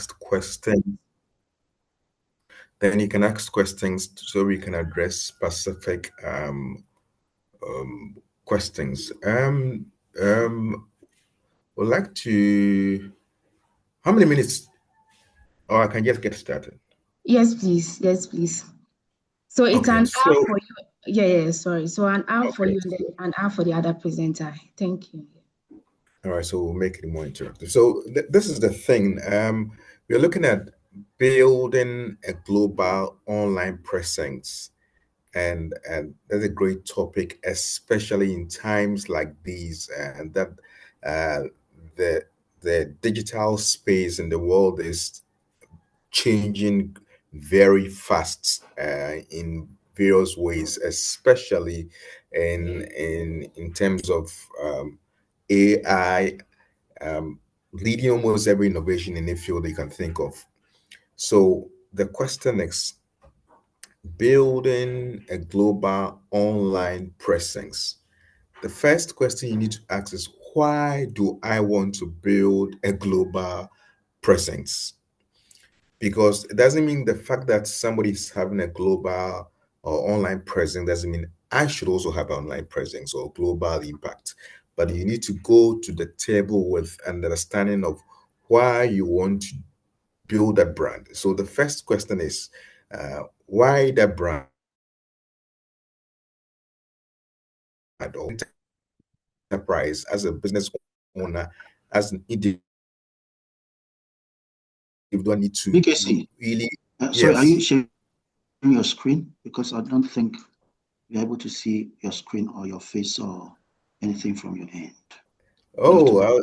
ask questions. Then you can ask questions so we can address specific questions. Would like to. How many minutes? Or I can just get started. Yes, please. Yes, please. So it's Okay, an hour so for you. Yeah, sorry. So an hour for okay, you and then an hour for the other presenter. Thank you. all right. So we'll make it more interactive. So this is the thing. We're looking at building a global online presence, and that's a great topic, especially in times like these, and that uh, the the digital space in the world is changing very fast in various ways, especially in terms of AI leading almost every innovation in a field you can think of. So the question is building a global online presence. The first question you need to ask is why do I want to build a global presence? Because it doesn't mean the fact that somebody is having a global or online presence doesn't mean I should also have an online presence or global impact. But you need to go to the table with an understanding of why you want to build a brand. So the first question is why that brand or enterprise as a business owner, as an individual need to BKC, really, sorry, are you yes. sharing your screen? Because I don't think you're able to see your screen or your face or anything from your end. Oh,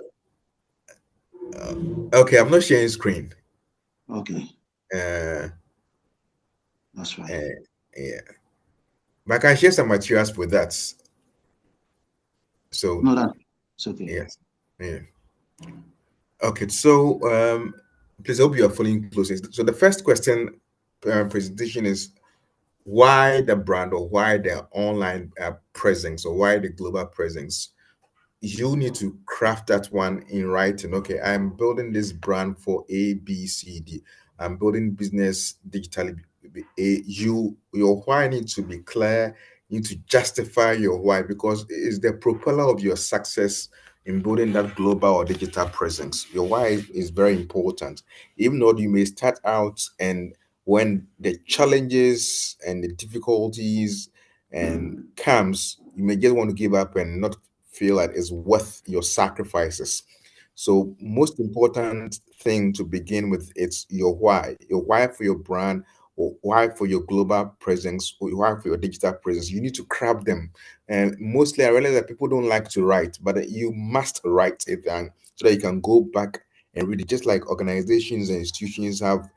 okay. I'm not sharing screen. Okay, Uh, that's right. yeah, but I can share some materials with that. So No, that's okay. yes, yeah. Okay, so please hope you are following closely. So the first question presentation is why the brand or why the online presence or why the global presence. You need to craft that one in writing. Okay, I'm building this brand for A, B, C, D. I'm building business digitally. Your why needs to be clear. You need to justify your why because it's the propeller of your success in building that global or digital presence. Your why is very important. Even though you may start out and when the challenges and the difficulties and comes, you may just want to give up and not feel like it's worth your sacrifices. So most important thing to begin with it's your why for your brand or why for your global presence or why for your digital presence. You need to craft them. And mostly I realize that people don't like to write, but you must write it down so that you can go back and read it. Just like organizations and institutions have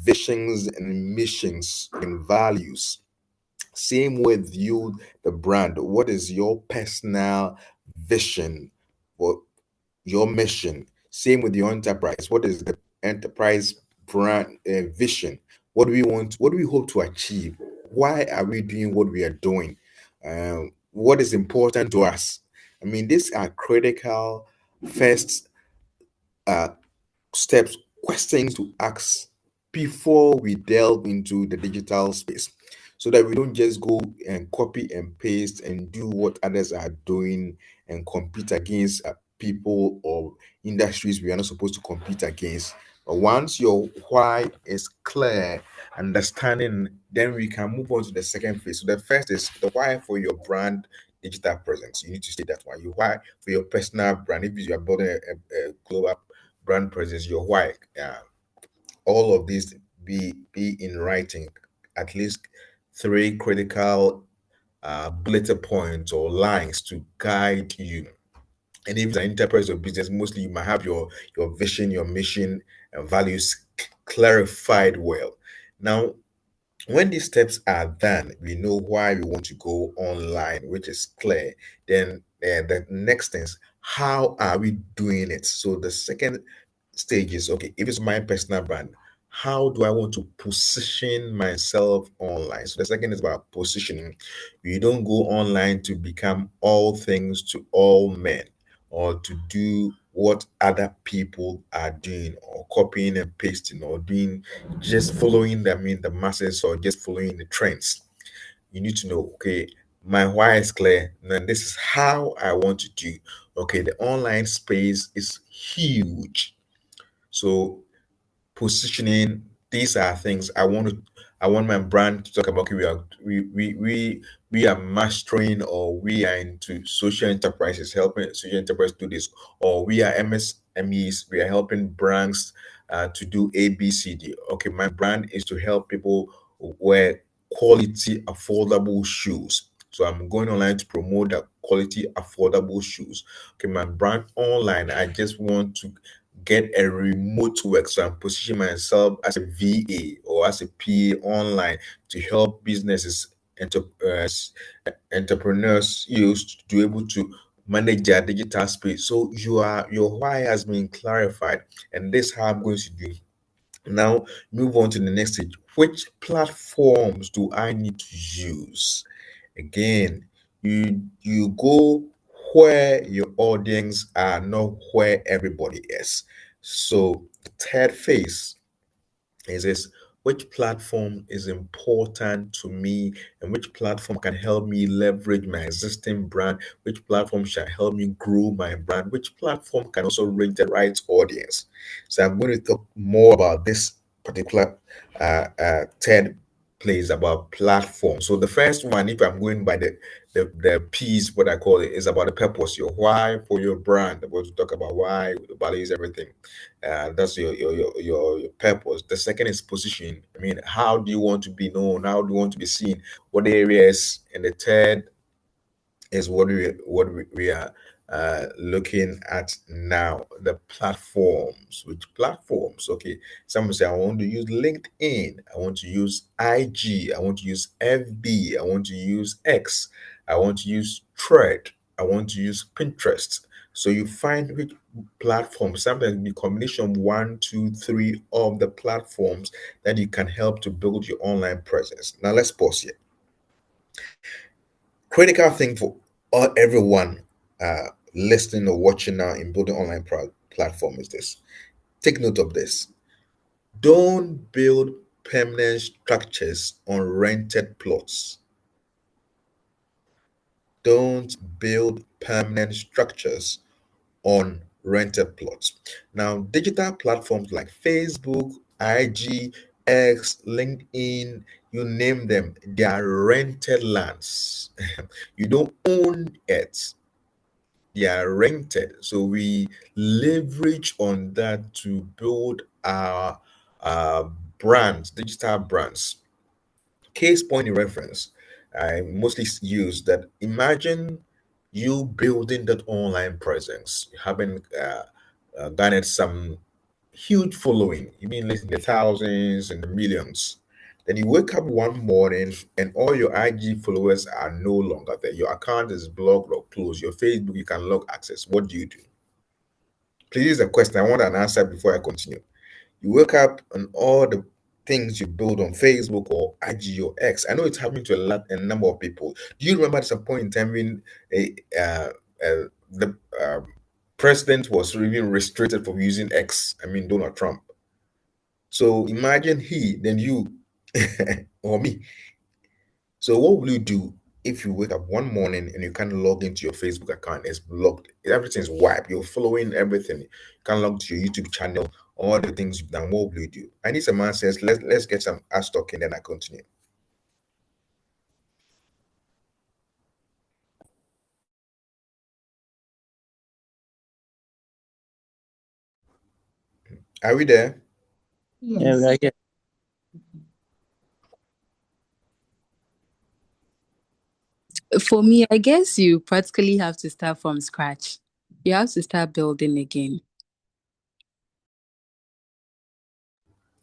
visions and missions and values, same with you, the brand. What is your personal vision or your mission? Same with your enterprise. What is the enterprise brand vision? What do we want? What do we hope to achieve? Why are we doing what we are doing? What is important to us? I mean, these are critical first uh, steps, questions to ask before we delve into the digital space so that we don't just go and copy and paste and do what others are doing and compete against people or industries we are not supposed to compete against. But once your why is clear, understanding, then we can move on to the second phase. So the first is the why for your brand digital presence. You need to say that one. You why for your personal brand. If you are building a global brand presence, your why. All of these be in writing, at least three critical bullet points or lines to guide you. And if it's an enterprise or business, mostly you might have your vision, your mission, and values clarified well. Now, when these steps are done, we know why we want to go online, which is clear. Then the next thing is how are we doing it? So the second stage is okay, if it's my personal brand, how do I want to position myself online? So the second is about positioning. You don't go online to become all things to all men or to do what other people are doing, or copying and pasting, or doing, just following them in the masses, or just following the trends. You need to know, okay, my why is clear, and this is how I want to do. Okay, the online space is huge. So positioning, these are things I want my brand to talk about. Okay, we are mastering, or we are into social enterprises, helping social enterprise do this, or we are MSMEs, we are helping brands to do ABCD. Okay, my brand is to help people wear quality affordable shoes. So I'm going online to promote that quality affordable shoes. Okay, my brand online, I just want to get a remote work. So I'm positioning myself as a VA or as a PA online to help businesses, entrepreneurs use to be able to manage their digital space. So your why has been clarified, and this is how I'm going to do. Now move on to the next stage. Which platforms do I need to use? Again, you go where your audience are, not where everybody is. So the third phase is this: which platform is important to me, and which platform can help me leverage my existing brand, which platform shall help me grow my brand, which platform can also reach the right audience. So I'm going to talk more about this particular third place, about platform. So the first one, if I'm going by the piece, what I call it, is about the purpose, your why for your brand. I'm going to talk about why, the values, everything. That's your purpose. The second is positioning. I mean, how do you want to be known? How do you want to be seen? What areas? And the third is what we are looking at now. The platforms. Which platforms? Okay, someone say I want to use LinkedIn. I want to use IG. I want to use FB. I want to use X. I want to use Thread. I want to use Pinterest. So you find which platform. Sometimes the combination of one, two, three of the platforms that you can help to build your online presence. Now let's pause here. Critical thing for everyone listening or watching now in building online platform is this. Take note of this. Don't build permanent structures on rented plots. Don't build permanent structures on rented plots. Now, digital platforms like Facebook, IG, X, LinkedIn, you name them, they are rented lands. You don't own it, they are rented. So we leverage on that to build our brands, digital brands. Case point in reference, I mostly use that. Imagine you building that online presence, having garnered some huge following. You mean less in the thousands and the millions. Then you wake up one morning and all your IG followers are no longer there. Your account is blocked or closed. Your Facebook, you can log access. What do you do? Please, a question. I want an answer before I continue. You wake up and all the things you build on Facebook or IG or X. I know it's happening to a number of people. Do you remember at some point in time when the president was even restricted from using X? I mean, Donald Trump. So imagine he, then you, or me. So what will you do if you wake up one morning and you can't log into your Facebook account? It's blocked. Everything's wiped. You're following everything. You can't log to your YouTube channel, all the things you've done. What will you do? I need some answers. Let's get some ask talking, then I continue. Are we there? Yes. Yeah. For me, I guess you practically have to start from scratch. You have to start building again.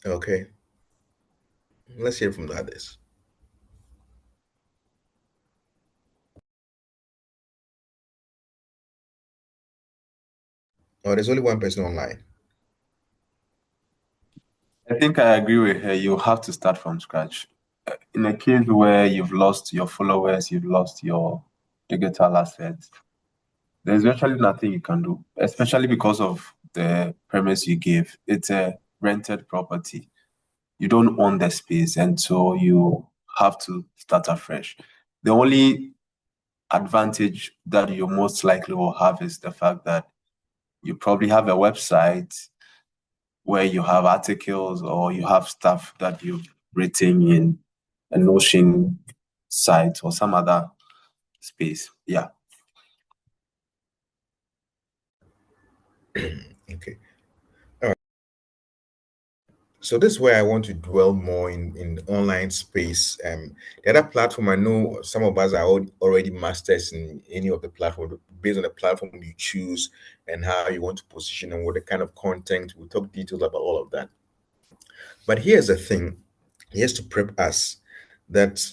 Okay. Let's hear from the others. Oh, there's only one person online. I think I agree with her. You have to start from scratch. In a case where you've lost your followers, you've lost your digital assets, there's virtually nothing you can do, especially because of the premise you gave. It's a rented property. You don't own the space, and so you have to start afresh. The only advantage that you most likely will have is the fact that you probably have a website where you have articles or you have stuff that you've written in a Notion site or some other space. Yeah. Okay. So this is where I want to dwell more in online space. The other platform, I know some of us are already masters in any of the platform based on the platform you choose and how you want to position and what the kind of content. We'll talk details about all of that. But here's the thing, here's to prep us that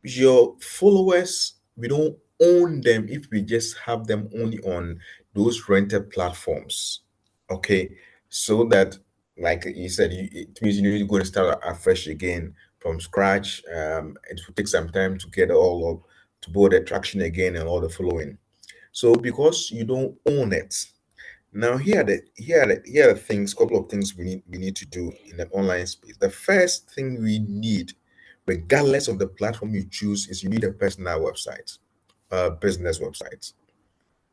your followers, we don't own them if we just have them only on those rented platforms. Okay. So that, like you said, it means you need to go and start afresh again from scratch. It will take some time to get all up to build the traction again and all the following. So because you don't own it, now here are the things, couple of things we need to do in an online space. The first thing we need, regardless of the platform you choose, is you need a personal website, a business website.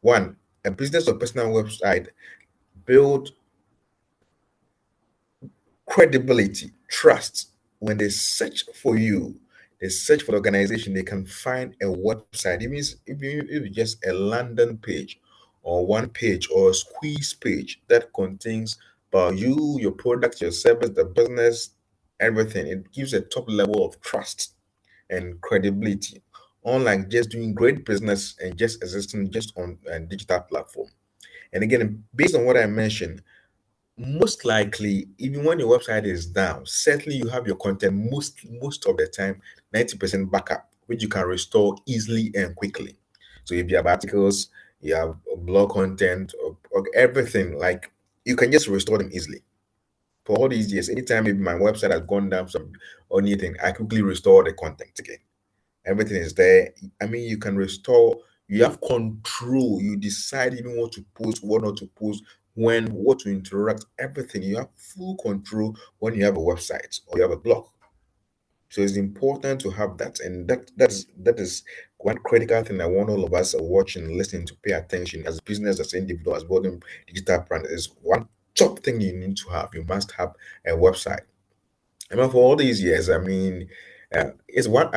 One, a business or personal website build credibility, trust. When they search for you, they search for the organization, they can find a website. It means if it's just a landing page or one page or a squeeze page that contains about you, your product, your service, the business, everything, it gives a top level of trust and credibility. Unlike just doing great business and just existing just on a digital platform. And again, based on what I mentioned, most likely, even when your website is down, certainly you have your content most of the time 90% backup, which you can restore easily and quickly. So if you have articles, you have blog content, or everything, like you can just restore them easily. For all these years, anytime maybe my website has gone down some or anything, I quickly restore the content again. Everything is there. I mean, you can restore, you have control. You decide even what to post, what not to post, when, what to interact, everything. You have full control when you have a website or you have a blog. So it's important to have that. And that is one critical thing I want all of us watching, listening to pay attention as a business, as an individual, as building digital brand is one top thing you need to have. You must have a website. I mean, for all these years, I mean, it's one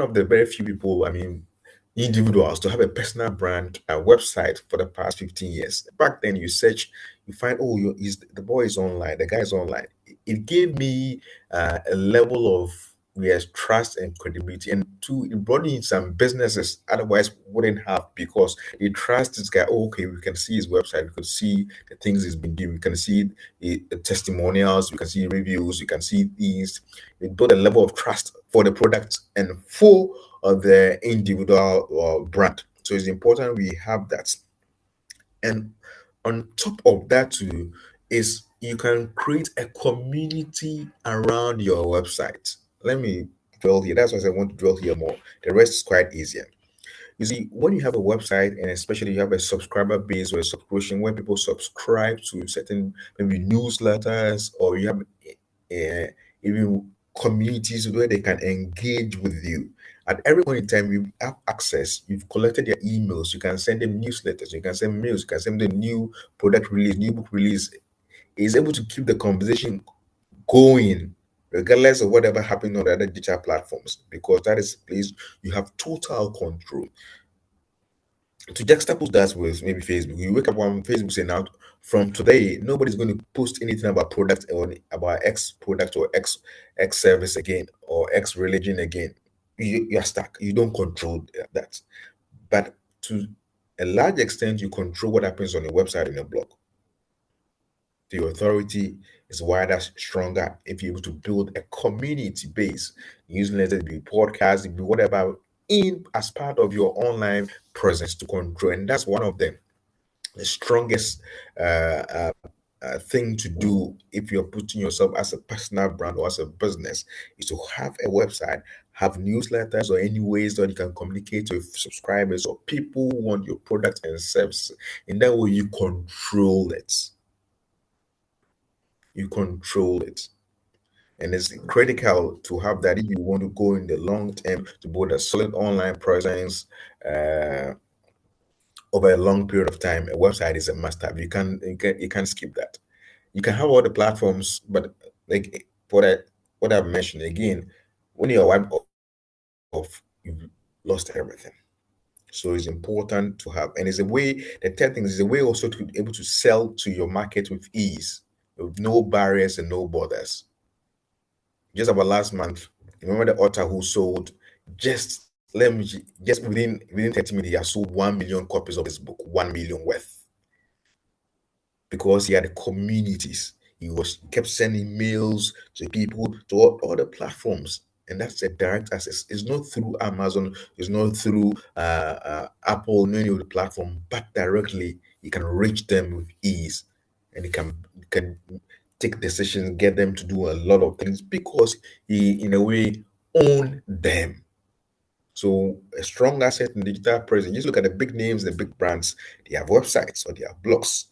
of the very few people, I mean, individuals to have a personal brand website for the past 15 years. Back then, you search, you find, oh, the boy is online, the guy is online. It gave me a level of, yes, trust and credibility, and two, it brought in some businesses otherwise wouldn't have, because they trust this guy. Oh, okay, we can see his website, we can see the things he's been doing, we can see the testimonials, we can see reviews, you can see these. It built a level of trust for the product and for the individual brand. So it's important we have that. And on top of that too, is you can create a community around your website. Let me dwell here. That's why I want to dwell here more. The rest is quite easier. You see, when you have a website, and especially you have a subscriber base or a subscription where people subscribe to certain maybe newsletters, or you have even communities where they can engage with you. At every point in time, you have access. You've collected their emails. You can send them newsletters. You can send mails. You can send them new product release, new book release. Is able to keep the conversation going, regardless of whatever happened on the other digital platforms, because that is a place you have total control. To juxtapose that with maybe Facebook, you wake up on Facebook saying, now from today, nobody's going to post anything about product or about X product or X service again or X religion again. You're stuck. You don't control that. But to a large extent, you control what happens on your website and your blog. The authority is wider, stronger if you're able to build a community base using, let it be podcast, it be whatever, in as part of your online presence to control. And that's one of them, the strongest uh, uh, thing to do if you're putting yourself as a personal brand or as a business is to have a website, have newsletters or any ways that you can communicate with subscribers or people who want your products and services. In that way, you control it. You control it. And it's critical to have that if you want to go in the long term to build a solid online presence over a long period of time. A website is a must-have. You can't skip that. You can have all the platforms, but like what I've mentioned again, when you're wiped off, you've lost everything. So it's important to have, and it's a way. The third thing is a way also to be able to sell to your market with ease, with no barriers and no borders. Just about last month, remember the author who sold just let me just within 30 minutes, he has sold 1 million copies of his book, 1 million worth, because he had communities. He kept sending mails to people to all the platforms, and that's a direct access. It's not through Amazon, it's not through Apple, no any of the platform, but directly you can reach them with ease, and you can take decisions, get them to do a lot of things because he, in a way, own them. So a strong asset in digital presence. Just look at the big names, the big brands. They have websites or they have blogs.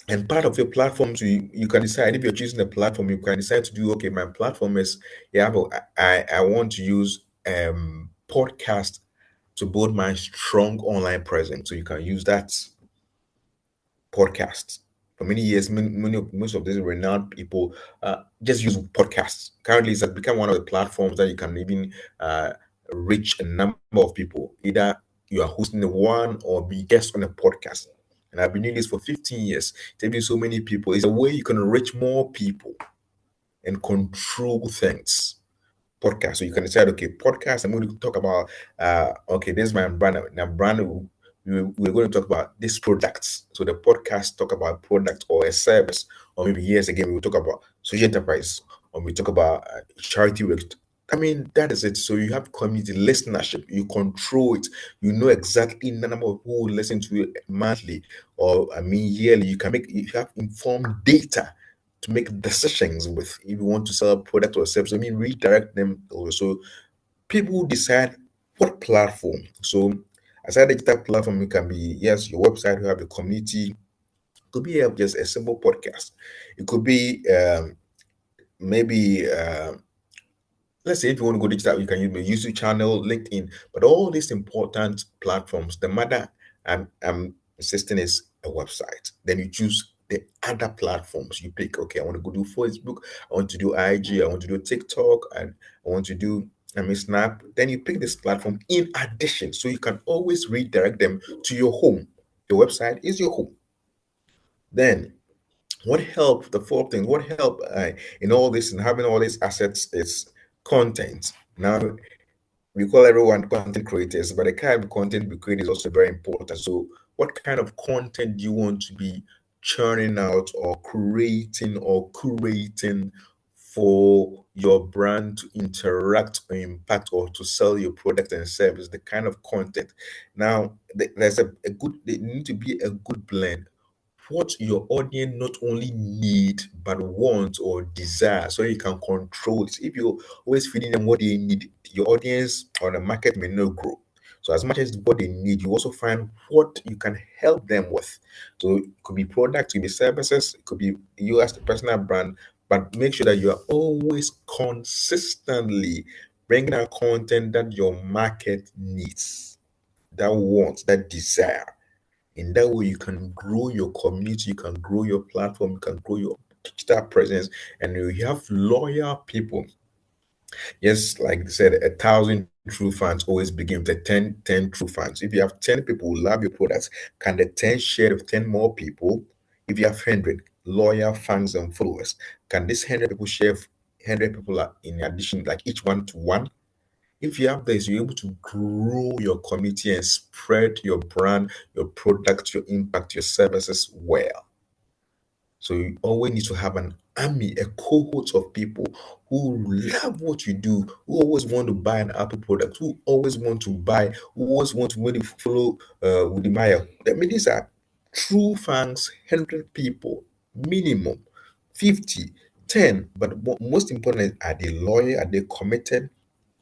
And part of your platforms, you can decide if you're choosing a platform, you can decide to do, okay, my platform is, I want to use podcast to build my strong online presence. So you can use that podcast. For many years, most of these renowned people just use podcasts. Currently, it's become one of the platforms that you can even reach a number of people. Either you are hosting one or be guest on a podcast. And I've been doing this for 15 years. It's so many people. It's a way you can reach more people and control things. Podcast. So you can decide, okay, podcast, I'm going to talk about, okay, this is my brand. Now, brand, we're going to talk about these products. So the podcast talk about product or a service, or maybe years again, we will talk about social enterprise, or we talk about charity work. I mean, that is it. So you have community listenership, you control it, you know exactly the number of who listen to you monthly, or I mean yearly. You have informed data to make decisions with if you want to sell a product or service. I mean, redirect them also. People decide what platform. So as a digital platform, it can be yes, your website, you have a community, it could be just a simple podcast. It could be maybe let's say if you want to go digital, you can use my YouTube channel, LinkedIn, but all these important platforms, the matter I'm insisting is a website. Then you choose the other platforms. You pick, okay, I want to go do Facebook, I want to do IG, I want to do TikTok, and I want to do Snap. Then you pick this platform in addition, so you can always redirect them to your home. Your website is your home. Then what help the fourth thing, what help in all this and having all these assets is content. Now we call everyone content creators, but the kind of content we create is also very important. So what kind of content do you want to be churning out or creating or curating for your brand to interact or impact or to sell your product and service? The kind of content. Now there's a good, there need to be a good blend what your audience not only need but want or desire, so you can control it. If you're always feeding them what they need, your audience or the market may not grow. So as much as what they need, you also find what you can help them with. So it could be products, it could be services, it could be you as the personal brand, but make sure that you are always consistently bringing out content that your market needs, that wants, that desire. In that way, you can grow your community, you can grow your platform, you can grow your digital presence, and you have loyal people. Yes, like I said, 1,000 true fans always begin with the 10 true fans. If you have 10 people who love your products, can the 10 share with 10 more people? If you have 100 loyal fans and followers, can this 100 people share 100 people in addition, like each one to one? If you have this, you're able to grow your community and spread your brand, your product, your impact, your services well. So you always need to have an army, a cohort of people who love what you do, who always want to buy an Apple product, who always want to buy, who always want to really follow with the Maya. I mean, these are True fans, 100 people, minimum 50, 10. But most important, are they loyal? Are they committed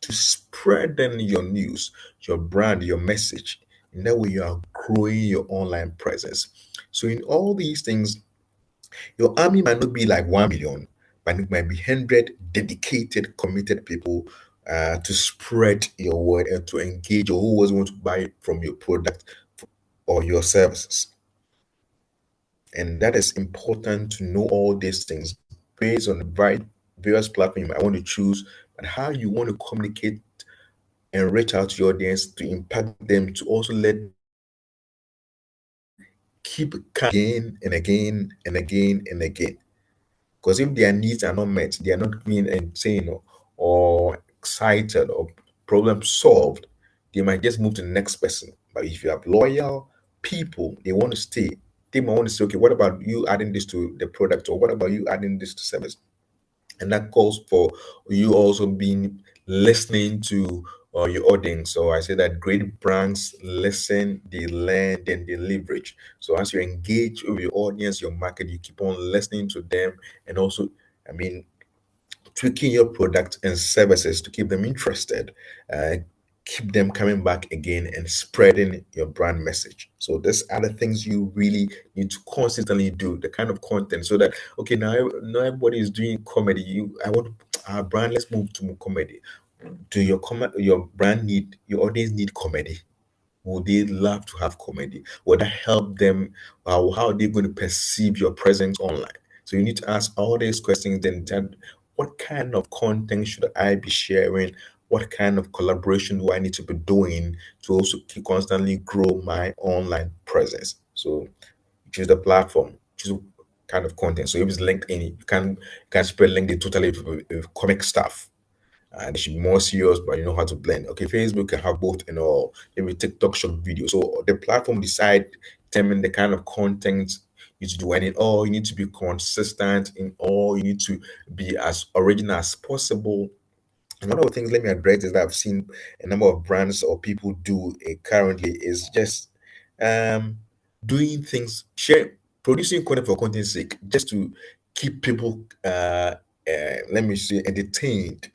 to spreading your news, your brand, your message? In that way, you are growing your online presence. So, in all these things, your army might not be like 1 million, but it might be 100 dedicated, committed people to spread your word and to engage or who always want to buy from your product or your services. And that is important to know all these things based on the various platforms you might want to choose, and how you want to communicate and reach out to your audience to impact them, to also let keep again and again and again and again. Because if their needs are not met, they are not being insane or excited or problem solved, they might just move to the next person. But if you have loyal people, they want to stay. They might want to say, okay, what about you adding this to the product, or what about you adding this to service? And that calls for you also being listening to your audience. So I say that great brands listen, they learn, then they leverage. So as you engage with your audience, your market, you keep on listening to them, and also, I mean, tweaking your product and services to keep them interested, uh, keep them coming back again, and spreading your brand message. So these are the things you really need to consistently do, the kind of content, so that okay, now everybody is doing comedy. I want our brand. Let's move to more comedy. Do your brand need your audience need comedy? Would they love to have comedy? Would that help them? How are they going to perceive your presence online? So you need to ask all these questions. Then, what kind of content should I be sharing? What kind of collaboration do I need to be doing to also keep constantly grow my online presence? So choose the platform, choose kind of content. So if it's LinkedIn, you can spread LinkedIn totally with comic stuff. They should be more serious, but you know how to blend. Okay, Facebook can have both and all. Maybe TikTok short video. So the platform decide determine the kind of content you to do, and in all you need to be consistent. In all you need to be as original as possible. And one of the things let me address is that I've seen a number of brands or people do currently is just um doing things, share producing content for content's sake, just to keep people let me say entertained.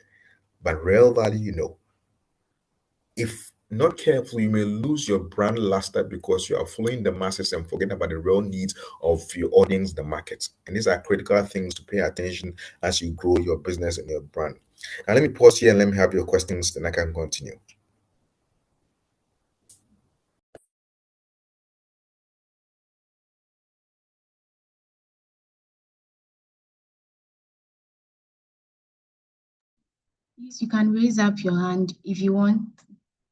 But real value, if not careful, you may lose your brand luster because you are following the masses and forget about the real needs of your audience, the market. And these are critical things to pay attention as you grow your business and your brand. Now, let me pause here and let me have your questions, then I can continue. Please, you can raise up your hand if you want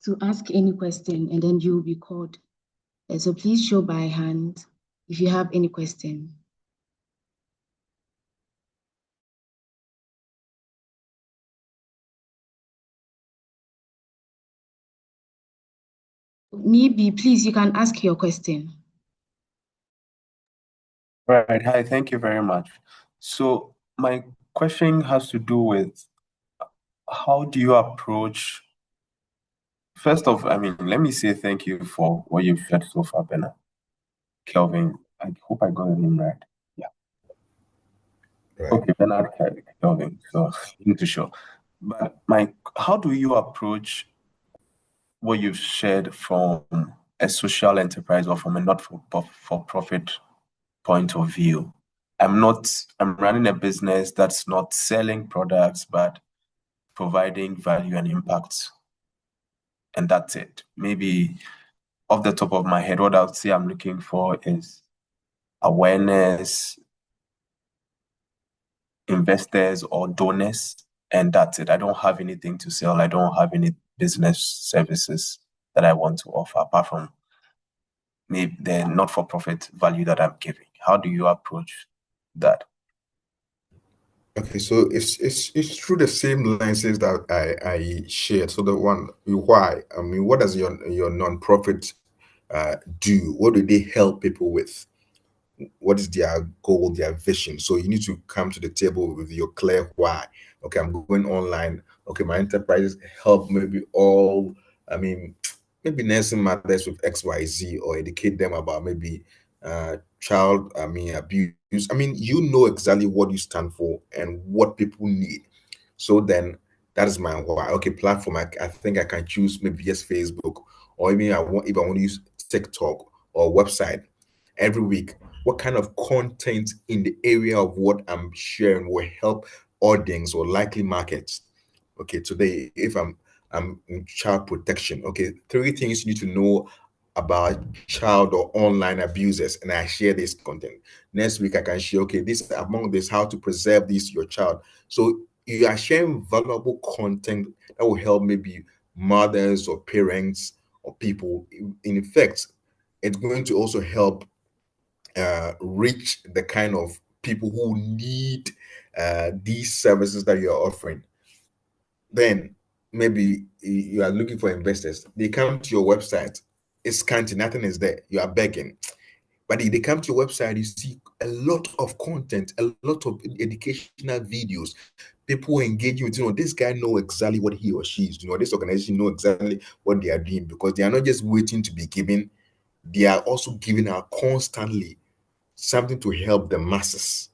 to ask any question, and then you'll be called. So please show by hand if you have any question. Maybe, please, you can ask your question. Right. Hi, thank you very much. So my question has to do with how do you approach, first off, I mean, let me say thank you for what you've shared so far, Bernard. Kelvin, I hope I got your name right. Yeah. Right. Okay, Bernard Kelvin. So need to show. But how do you approach what you've shared from a social enterprise or from a not-for-profit point of view? I'm running a business that's not selling products, but providing value and impact. And that's it. Maybe off the top of my head, what I would say I'm looking for is awareness, investors or donors, and that's it. I don't have anything to sell. I don't have any business services that I want to offer apart from maybe the not-for-profit value that I'm giving. How do you approach that? Okay, so it's through the same lenses that I shared. So the one why, I mean, what does your nonprofit do? What do they help people with? What is their goal, their vision? So you need to come to the table with your clear why. Okay, I'm going online. Okay, my enterprises help maybe I mean, maybe nursing mothers with XYZ, or educate them about maybe child, abuse. You know exactly what you stand for and what people need. So then that is my why. Okay, platform. I think I can choose maybe just Facebook, or even if I want to use TikTok or website every week. What kind of content in the area of what I'm sharing will help audience or likely markets? Okay, today if I'm in child protection, okay, three things you need to know about child or online abusers, and I share this content. Next week I can share, okay, this among this, how to preserve this your child. So you are sharing valuable content that will help maybe mothers or parents or people. In effect, it's going to also help reach the kind of people who need these services that you're offering. Then maybe you are looking for investors. They come to your website, it's scanty, nothing is there. You are begging. But if they come to your website, you see a lot of content, a lot of educational videos. People engaging with, this guy know exactly what he or she is doing, or this organization know exactly what they are doing, because they are not just waiting to be given, they are also giving out constantly something to help the masses.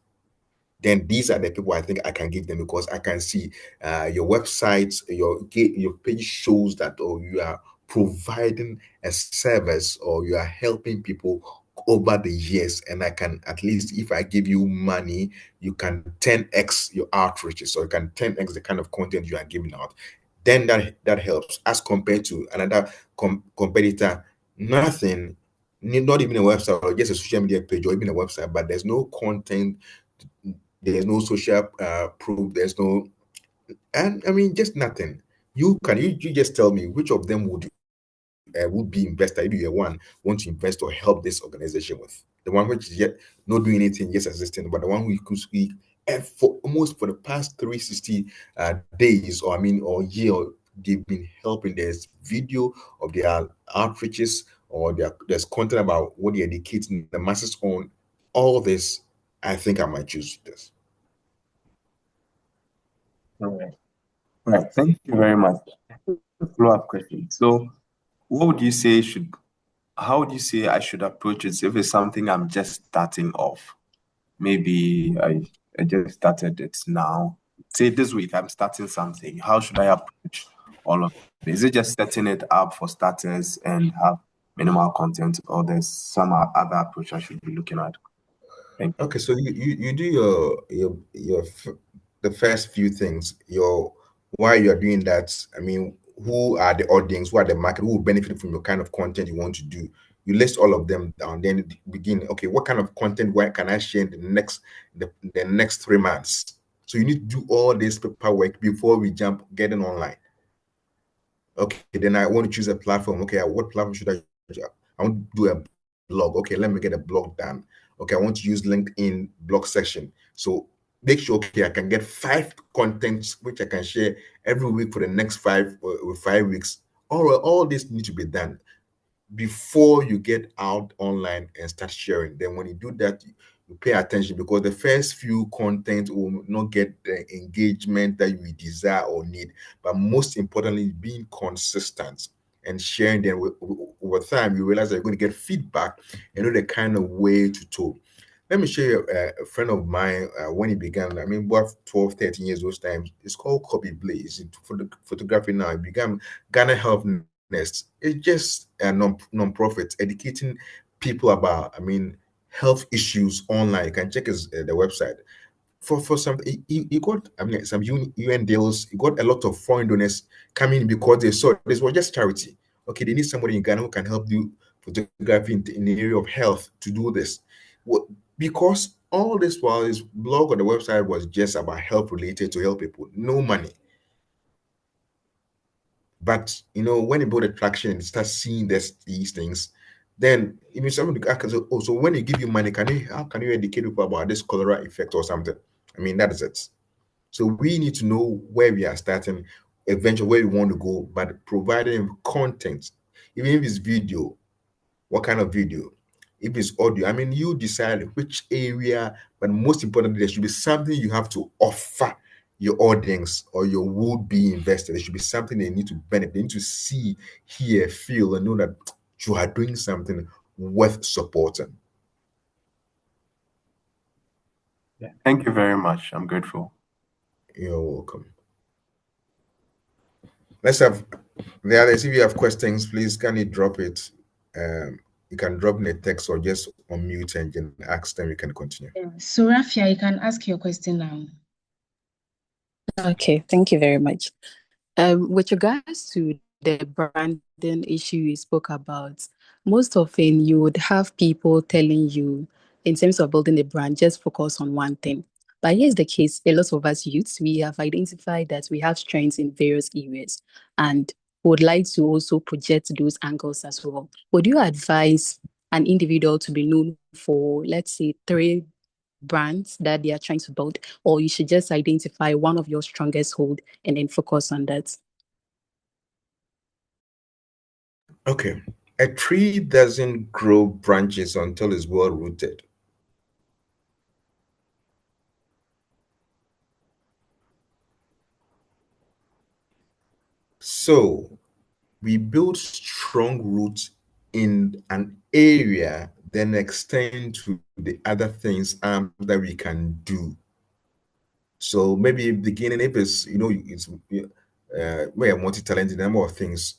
Then these are the people I think I can give them, because I can see your website, your page shows that, you are providing a service, or you are helping people over the years. And I can, at least if I give you money, you can 10x your outreaches, or you can 10x the kind of content you are giving out. Then that helps, as compared to another competitor. Nothing, not even a website, or just a social media page, or even a website, but there's no content, there's no social proof, there's no, and just nothing. You just tell me which of them would be invested if you one want to invest or help this organization with. The one which is yet not doing anything, just existing, but the one who could speak, and for the past 360 days, or year, they've been helping. There's video of their outreaches, or there's content about what they're educating the masses on. All this, I think I might choose this. All right. All right. Thank you very much. Follow-up question. So, what would you say how would you say I should approach it if it's something I'm just starting off? Maybe I just started it now. Say this week I'm starting something. How should I approach all of it? Is it just setting it up for starters and have minimal content, or there's some other approach I should be looking at? Thank you. Okay, so you do the first few things. Why you're doing that. Who are the audience? Who are the market? Who will benefit from your kind of content you want to do? You list all of them down. Then begin. Okay, what kind of content? Why can I share in the next 3 months? So you need to do all this paperwork before we jump getting online. Okay, then I want to choose a platform. Okay, what platform should I? I want to do a blog. Okay, let me get a blog done. Okay, I want to use LinkedIn blog section. So make sure, okay, I can get 5 contents which I can share every week for the next 5 weeks. All this need to be done before you get out online and start sharing. Then when you do that, you pay attention, because the first few content will not get the engagement that you desire or need. But most importantly, being consistent and sharing them over time, you realize that you're going to get feedback and know the kind of way to talk. Let me show you a friend of mine when he began. About 12, 13 years those times. It's called Kobe Blaze. For the photography now, it began Ghana Health Nest. It's just a non-profit educating people about, health issues online. You can check his the website. For some, he got some UN deals. He got a lot of foreign donors coming because they saw this was just charity. Okay, they need somebody in Ghana who can help do photography in the area of health to do this. Because all this while his blog on the website was just about health related, to help people, no money. But when you build attraction and start seeing these things, then even somebody also, when they give you money, how can you educate people about this cholera effect or something? That is it. So we need to know where we are starting, eventually where we want to go, but providing content, even if it's video, what kind of video? If it's audio, you decide which area, but most importantly, there should be something you have to offer your audience or your would-be investor. There should be something they need to benefit. They need to see, hear, feel, and know that you are doing something worth supporting. Yeah. Thank you very much. I'm grateful. You're welcome. Let's have the others. If you have questions, please kindly drop it. You can drop in a text or just unmute and ask them. You can continue. So Rafia, you can ask your question now. Okay, thank you very much. With regards to the branding issue you spoke about, most often you would have people telling you, in terms of building a brand, just focus on one thing. But here's the case: a lot of us youths, we have identified that we have strengths in various areas and would like to also project those angles as well. Would you advise an individual to be known for, let's say, 3 brands that they are trying to build, or you should just identify one of your strongest hold and then focus on that? Okay. A tree doesn't grow branches until it's well rooted. So we build strong roots in an area, then extend to the other things that we can do. So maybe beginning, if it's it's we're multi-talented, number of things,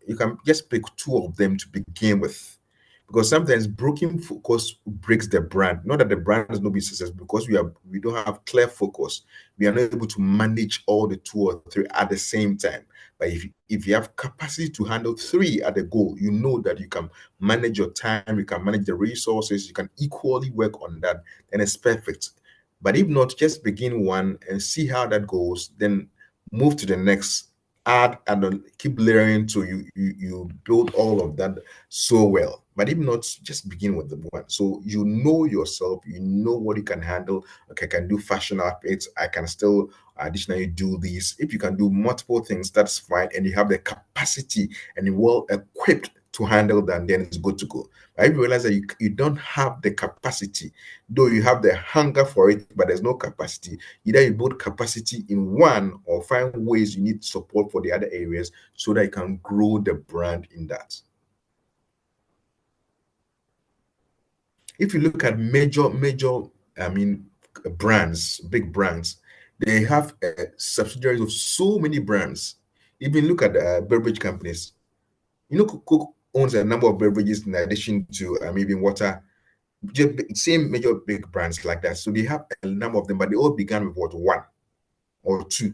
you can just pick 2 of them to begin with, because sometimes broken focus breaks the brand. Not that the brand is not be successful, because we don't have clear focus. We are not able to manage all the 2 or 3 at the same time. But if you have capacity to handle 3 at the goal, you know that you can manage your time, you can manage the resources, you can equally work on that, and it's perfect. But if not, just begin one and see how that goes, then move to the next, add and then keep layering till you build all of that so well. But if not, just begin with the one. So you know yourself, you know what you can handle. Okay, I can do fashion outfits, I can still additionally do these. If you can do multiple things, that's fine, and you have the capacity and you're well equipped to handle that, then it's good to go. But if you realize that you don't have the capacity, though you have the hunger for it, but there's no capacity, either you build capacity in one or find ways you need support for the other areas so that you can grow the brand in that. If you look at major, I mean, brands, big brands, they have subsidiaries of so many brands. Even look at beverage companies. Coke owns a number of beverages in addition to maybe water. Same major big brands like that. So they have a number of them, but they all began with what, 1 or 2.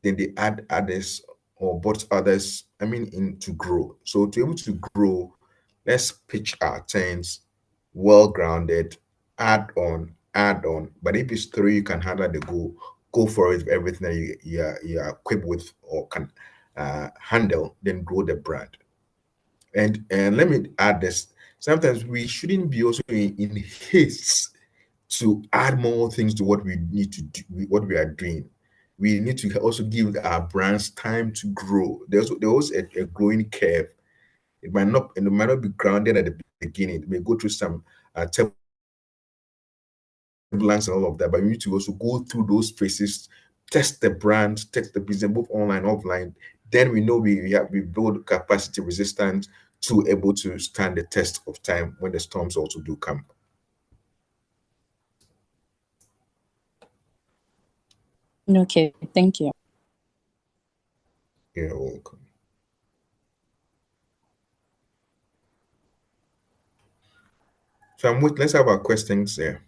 Then they add others or bought others, in to grow. So to be able to grow, let's pitch our tents, well grounded, add on. But if it's 3, you can handle the goal, go for it with everything that you're equipped with or can handle, then grow the brand. And let me add this. Sometimes we shouldn't be also in haste to add more things to what we need to do, what we are doing. We need to also give our brands time to grow. There's a growing curve. It might not be grounded at the beginning. It may go through some turbulence and all of that, but we need to also go through those phases, test the brand, test the business, both online, offline. Then we know we build capacity resistance to able to stand the test of time when the storms also do come. Okay, thank you. You're welcome. So let's have our questions there.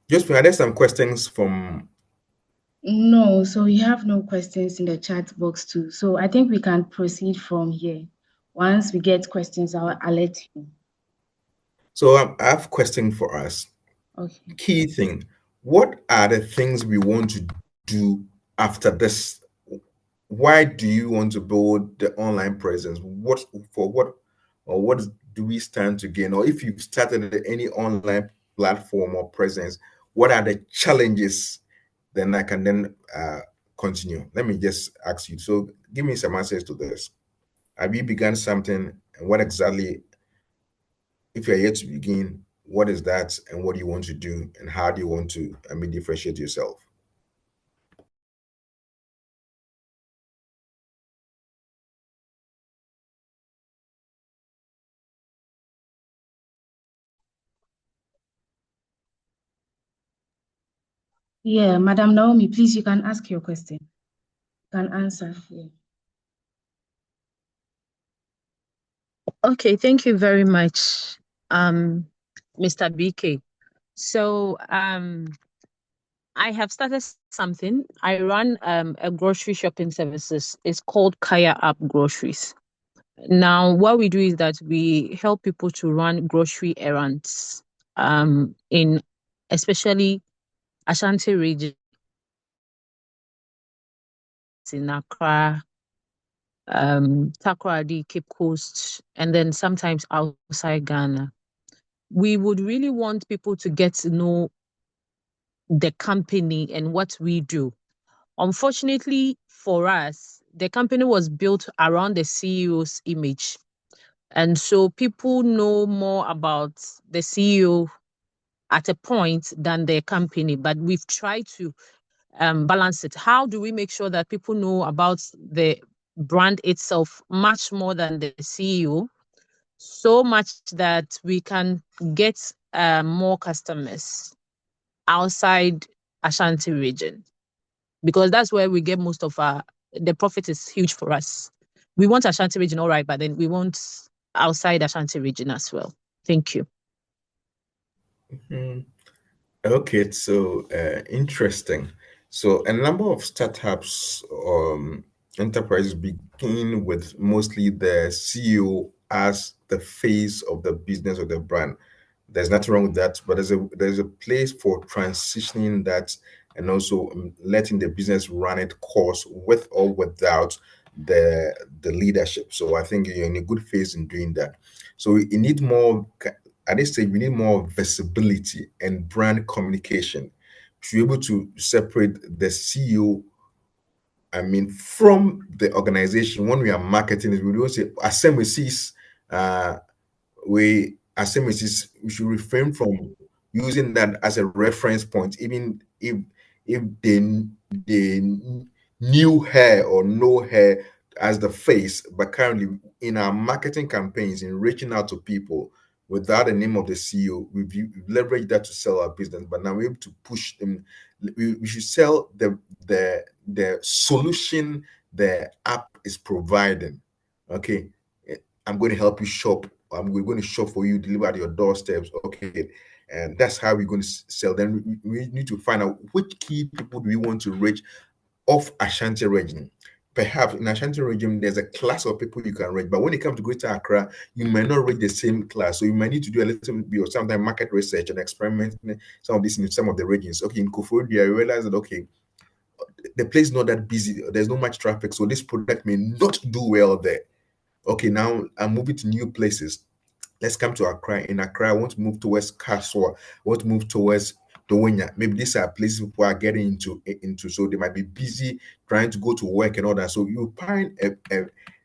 Just are there some questions from? No, so we have no questions in the chat box too. So I think we can proceed from here. Once we get questions, I'll let you. So I have a question for us. Okay. Key thing: what are the things we want to do after this? Why do you want to build the online presence? What do we stand to gain? Or if you've started any online platform or presence, what are the challenges? Then I can continue, let me just ask you. So give me some answers to this. Have you begun something, and what exactly, if you're yet to begin, what is that, and what do you want to do, and how do you want to, differentiate yourself? Yeah, Madam Naomi, please, you can ask your question. You can answer. Yeah. Okay, thank you very much, Mr. BK. So I have started something. I run a grocery shopping services. It's called Kaya App Groceries. Now, what we do is that we help people to run grocery errands in especially Ashanti region, in Accra, Takoradi, Cape Coast, and then sometimes outside Ghana. We would really want people to get to know the company and what we do. Unfortunately for us, the company was built around the CEO's image. And so people know more about the CEO at a point than the company, but we've tried to balance it. How do we make sure that people know about the brand itself much more than the CEO? So much that we can get more customers outside Ashanti region, because that's where we get most of the profit is huge for us. We want Ashanti region, all right, but then we want outside Ashanti region as well. Thank you. Okay, so interesting. So a number of startups, enterprises begin with mostly the CEO as the face of the business or the brand. There's nothing wrong with that, but there's a place for transitioning that, and also letting the business run its course with or without the leadership. So I think you're in a good phase in doing that. So you need more. At this stage, we need more visibility and brand communication to be able to separate the CEO, from the organization. When we are marketing, we don't say assemblies, we should refrain from using that as a reference point, even if they knew her or know her as the face. But currently in our marketing campaigns, in reaching out to people without the name of the CEO, we've leveraged that to sell our business. But now we're able to push them. We should sell the solution the app is providing. Okay, I'm going to help you shop. We're going to shop for you, deliver at your doorsteps. Okay, and that's how we're going to sell. Then we need to find out which key people do we want to reach off Ashanti region. Perhaps in Ashanti region, there's a class of people you can reach, but when it comes to Greater Accra, you might not reach the same class. So you might need to do a little bit of sometimes market research and experimenting some of this in some of the regions. Okay, in Koforidua, I realized that okay, the place is not that busy. There's not much traffic, so this product may not do well there. Okay, now I'm moving to new places. Let's come to Accra. In Accra, I want to move towards Kaswa. I want to move towards Dowenya. Maybe these are places people are getting into, so they might be busy trying to go to work and all that. So you find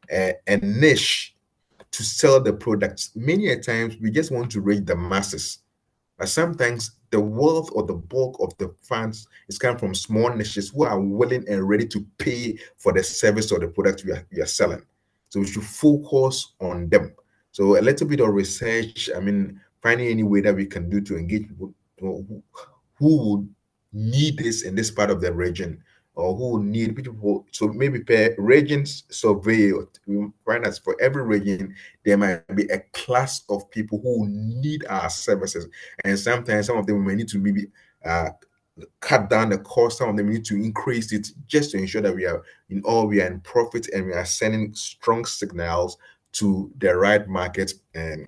a niche to sell the products. Many a times we just want to reach the masses, but sometimes the wealth or the bulk of the funds is coming from small niches who are willing and ready to pay for the service or the product we are selling. So we should focus on them. So a little bit of research, finding any way that we can do to engage people who would need this in this part of the region, or who need people. So maybe per region survey, we find that for every region, there might be a class of people who need our services. And sometimes some of them may need to maybe cut down the cost. Some of them need to increase it just to ensure that we are in profit, and we are sending strong signals to the right market. And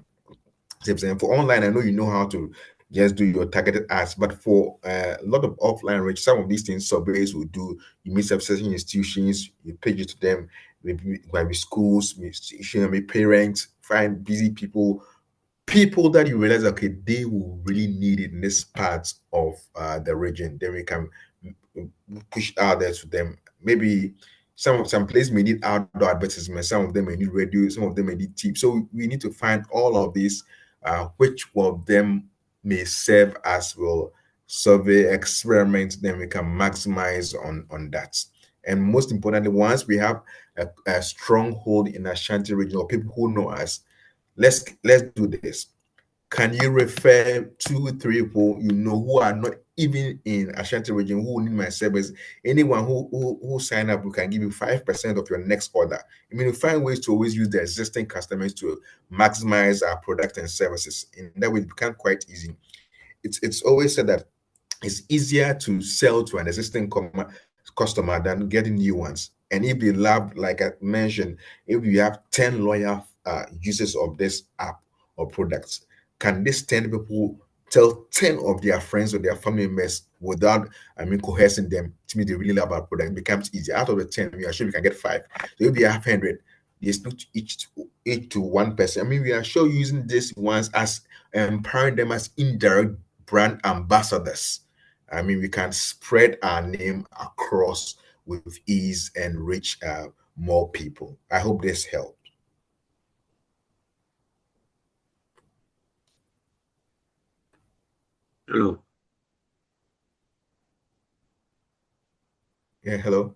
for online, I know you know how to just do your targeted ads, but for a lot of offline reach, some of these things surveys will do. You meet certain institutions, you page it to them. Maybe it might be schools, maybe parents, find busy people that you realize, okay, they will really need it in this part of the region. Then we can push out there to them. maybe some places may need outdoor advertisement, some of them may need radio, some of them may need TV. So we need to find all of these, which of them may serve as well survey experiment, then we can maximize on that. And most importantly, once we have a stronghold in Ashanti region or people who know us, let's do this. Can you refer 2, 3 people you know who are not even in Ashanti region who need my service? Anyone who sign up, we can give you 5% of your next order. I mean, we find ways to always use the existing customers to maximize our product and services. In that way, it becomes quite easy. It's always said that it's easier to sell to an existing customer than getting new ones. And if they love, like I mentioned, if you have 10 loyal users of this app or products, can these 10 people tell 10 of their friends or their family members without, coercing them to me they really love our product? It becomes easy. Out of the 10, we are sure we can get 5. So if you have 100, they speak each to one person. We are sure using these ones as empowering them as indirect brand ambassadors. We can spread our name across with ease and reach more people. I hope this helped. Hello. Yeah, hello.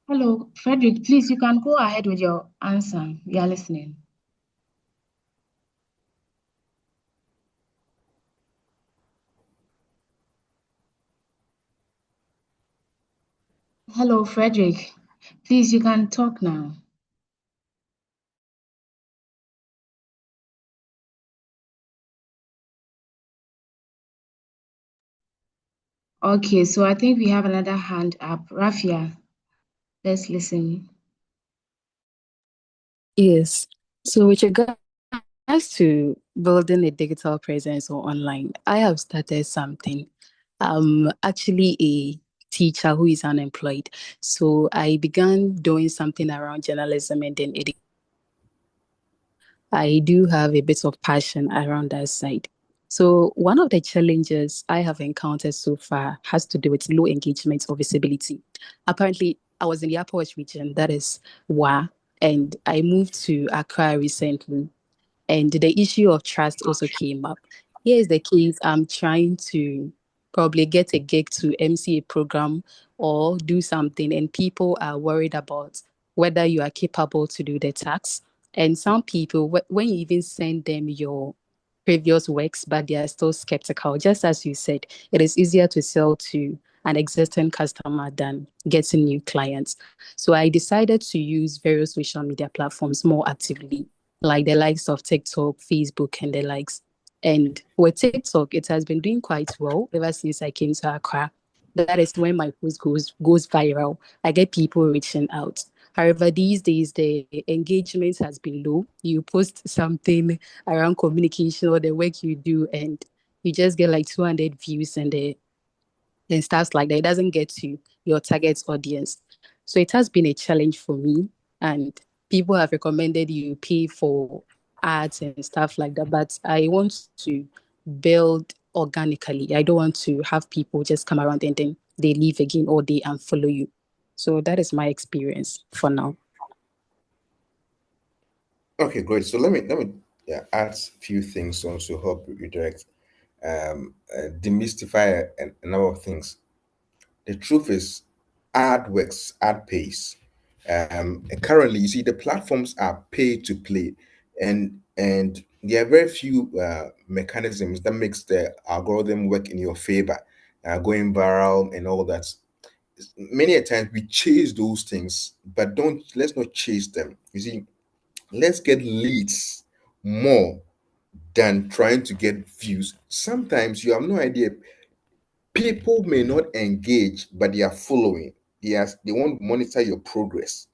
Hello, Frederick, please, you can go ahead with your answer. We are listening. Hello, Frederick. Please, you can talk now. Okay, so I think we have another hand up. Rafia, let's listen. Yes. So with regards to building a digital presence or online, I have started something. I'm actually a teacher who is unemployed. So I began doing something around journalism and then I do have a bit of passion around that side. So one of the challenges I have encountered so far has to do with low engagement or visibility. Apparently, I was in the Upper West region, that is WA, and I moved to Accra recently. And the issue of trust also came up. Here is the case, I'm trying to probably get a gig to MC a program or do something, and people are worried about whether you are capable to do the task. And some people, when you even send them your previous works, but they are still skeptical, just as you said, it is easier to sell to an existing customer than getting new clients. So I decided to use various social media platforms more actively, like the likes of TikTok, Facebook, and the likes. And with TikTok, it has been doing quite well ever since I came to Accra. That is when my post goes viral. I get people reaching out. However, these days the engagement has been low. You post something around communication or the work you do, and you just get like 200 views and stuff like that. It doesn't get to your target audience. So it has been a challenge for me. And people have recommended you pay for ads and stuff like that. But I want to build organically. I don't want to have people just come around and then they leave again or they unfollow you. So that is my experience for now. Okay, great. So let me add a few things on to help redirect, demystify a number of things. The truth is, ad works, ad pays. And currently, you see, the platforms are pay to play, and there are very few mechanisms that makes the algorithm work in your favor, going viral and all that. Many a times we chase those things, but don't let's not chase them. You see, let's get leads more than trying to get views. Sometimes you have no idea. People may not engage, but they are following. They want to monitor your progress.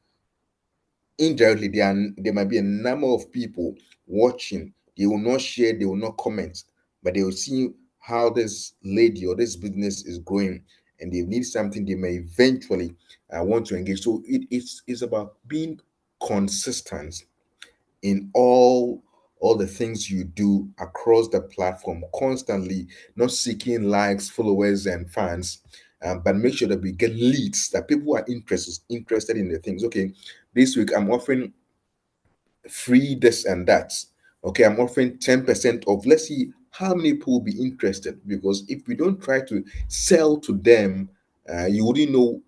Indirectly, there might be a number of people watching. They will not share, they will not comment, but they will see how this lady or this business is growing, and they need something. They may eventually want to engage. So it's about being consistent in all all the things you do across the platform constantly, not seeking likes, followers, and fans, but make sure that we get leads, that people are interested in the things. Okay, this week I'm offering free this and that. Okay, I'm offering 10% off. Let's see how many people will be interested, because if we don't try to sell to them, you wouldn't know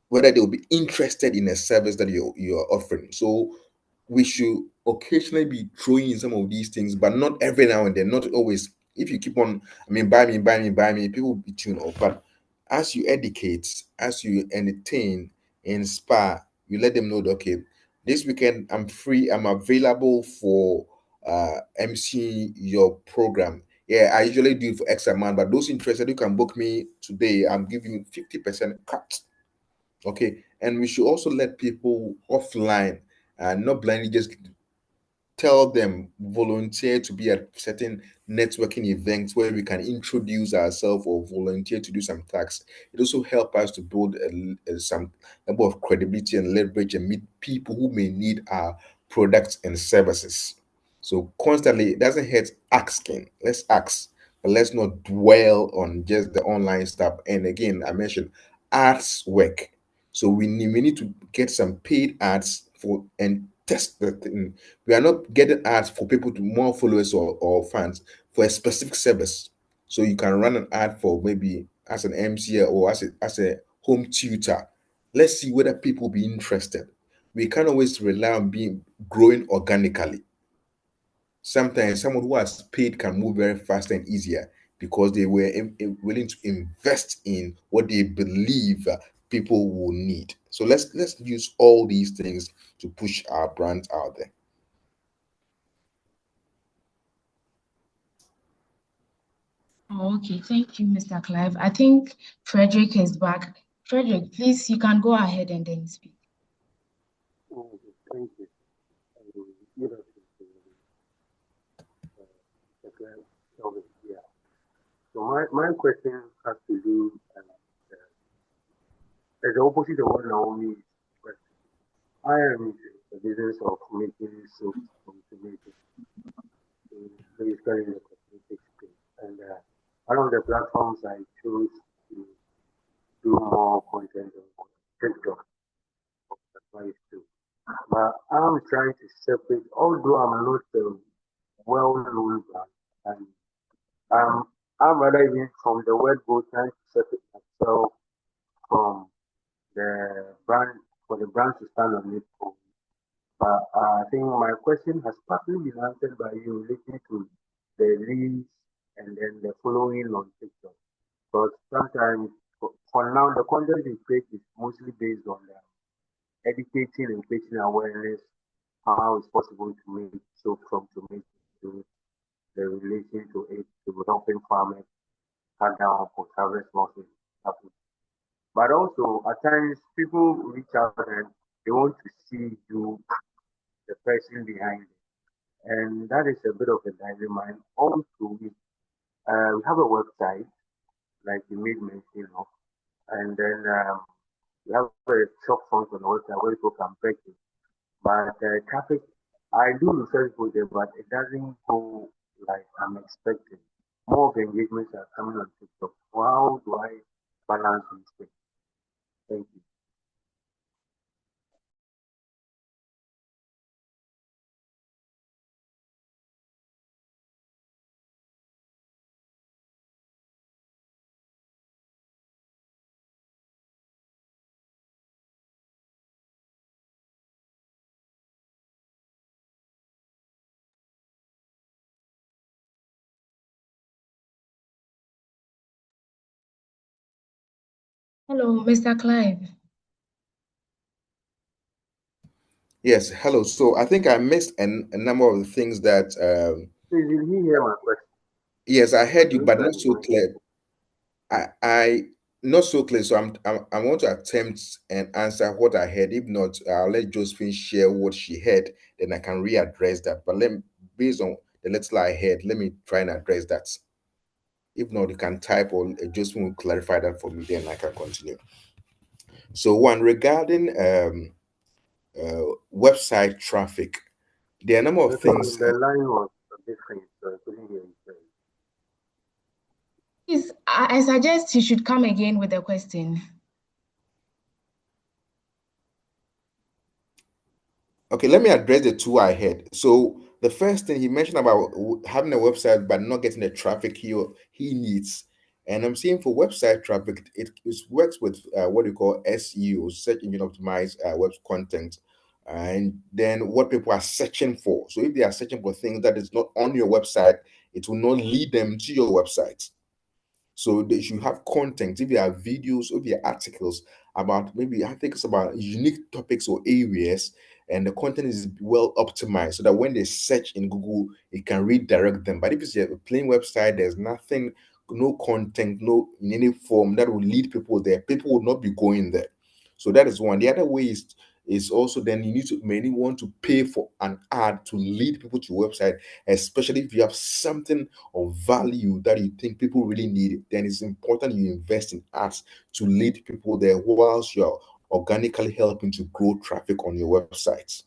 whether they will be interested in a service that you're offering. So we should occasionally be throwing in some of these things, but not every now and then, not always. If you keep on, I mean, buy me, buy me, buy me, people will be tuned off. But as you educate, as you entertain, inspire, you let them know that, okay, this weekend I'm free, I'm available for MC your program. Yeah, I usually do it for X amount, but those interested, you can book me today. I'm giving you 50% cut. Okay, and we should also let people offline and not blindly just tell them volunteer to be at certain networking events where we can introduce ourselves or volunteer to do some tasks. It also helps us to build some level of credibility and leverage and meet people who may need our products and services. So constantly, it doesn't hurt asking. Let's ask, but let's not dwell on just the online stuff. And again, I mentioned ads work. So we need to get some paid ads for and test the thing. We are not getting ads for people to more followers or fans for a specific service. So you can run an ad for maybe as an MC or as a home tutor. Let's see whether people will be interested. We can't always rely on being growing organically. Sometimes someone who has paid can move very fast and easier because they were willing to invest in what they believe people will need. So let's use all these things to push our brand out there. Oh, okay, thank you, Mr. Clive. I think Frederick is back. Frederick, please, you can go ahead and then speak. Okay, thank you. Good afternoon, Kelvin. Yeah. So my question has to do as the opposite of what Naomi is. But I am in the business of making soap from tomatoes, basically in the cosmetic space. And one of the platforms I chose to do more content on TikTok. That's why it's too. But I'm trying to separate, although I'm not a well-known brand, and um, I'm rather even from the word go trying to separate myself from the brand for the brand to stand on its own. But I think my question has partly been answered by you relating to the reels and then the following on TikTok. Because sometimes, for now, the content you create is mostly based on educating and creating awareness how it's possible to make soap from tomatoes, the relation to it, to helping farmers cut down on post-harvest losses. But also, at times, people reach out and they want to see you, the person behind it. And that is a bit of a dilemma. And also, we have a website, like you made mention of, and then we have a shop front on the website where people can purchase. But traffic, I do research for them, but it doesn't go like I'm expecting. More of the engagements are coming on TikTok. So how do I balance these things? Thank you. Hello, Mr. Clive. Yes, hello. So I think I missed a number of the things that Please, did he hear my question? yes, I heard you, Looks but like not so clear. I not so clear. So I want to attempt and answer what I heard. If not, I'll let Josephine share what she heard, then I can readdress that. But based on the little I heard, let me try and address that. If not, you can type or Josephine will clarify that for me, then I can continue. So one regarding website traffic. There are a number of things. The line was a bit faint, so I couldn't hear you. Please, I suggest you should come again with a question. Okay, let me address the two I had. So the first thing he mentioned about having a website but not getting the traffic he needs. And I'm saying for website traffic, it works with what you call SEO, search engine optimized web content, and then what people are searching for. So if they are searching for things that is not on your website, it will not lead them to your website. So they should have content. If there are videos, if there are articles about, maybe I think it's about unique topics or areas, and the content is well optimized so that when they search in Google, it can redirect them. But if it's a plain website, there's nothing, no content, no in any form that will lead people there, people will not be going there. So that is one. The other way is also, then you need to maybe want to pay for an ad to lead people to your website, especially if you have something of value that you think people really need. Then it's important you invest in ads to lead people there whilst you're organically helping to grow traffic on your websites.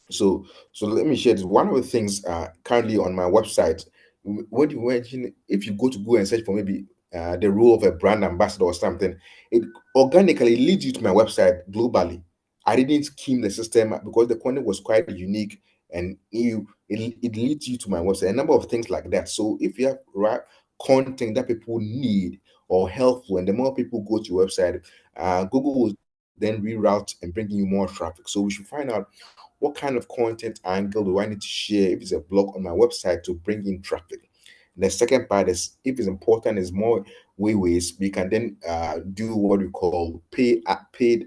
So let me share this. One of the things currently on my website, what you mention, if you go to Google and search for maybe the role of a brand ambassador or something, it organically leads you to my website globally. I didn't scheme the system because the content was quite unique, and it leads you to my website. A number of things like that. So if you have right content that people need or helpful, and the more people go to your website, Google will then reroute and bring you more traffic. So we should find out what kind of content angle do I need to share if it's a blog on my website to bring in traffic. The second part is, if it's important, is more ways we can then do what we call paid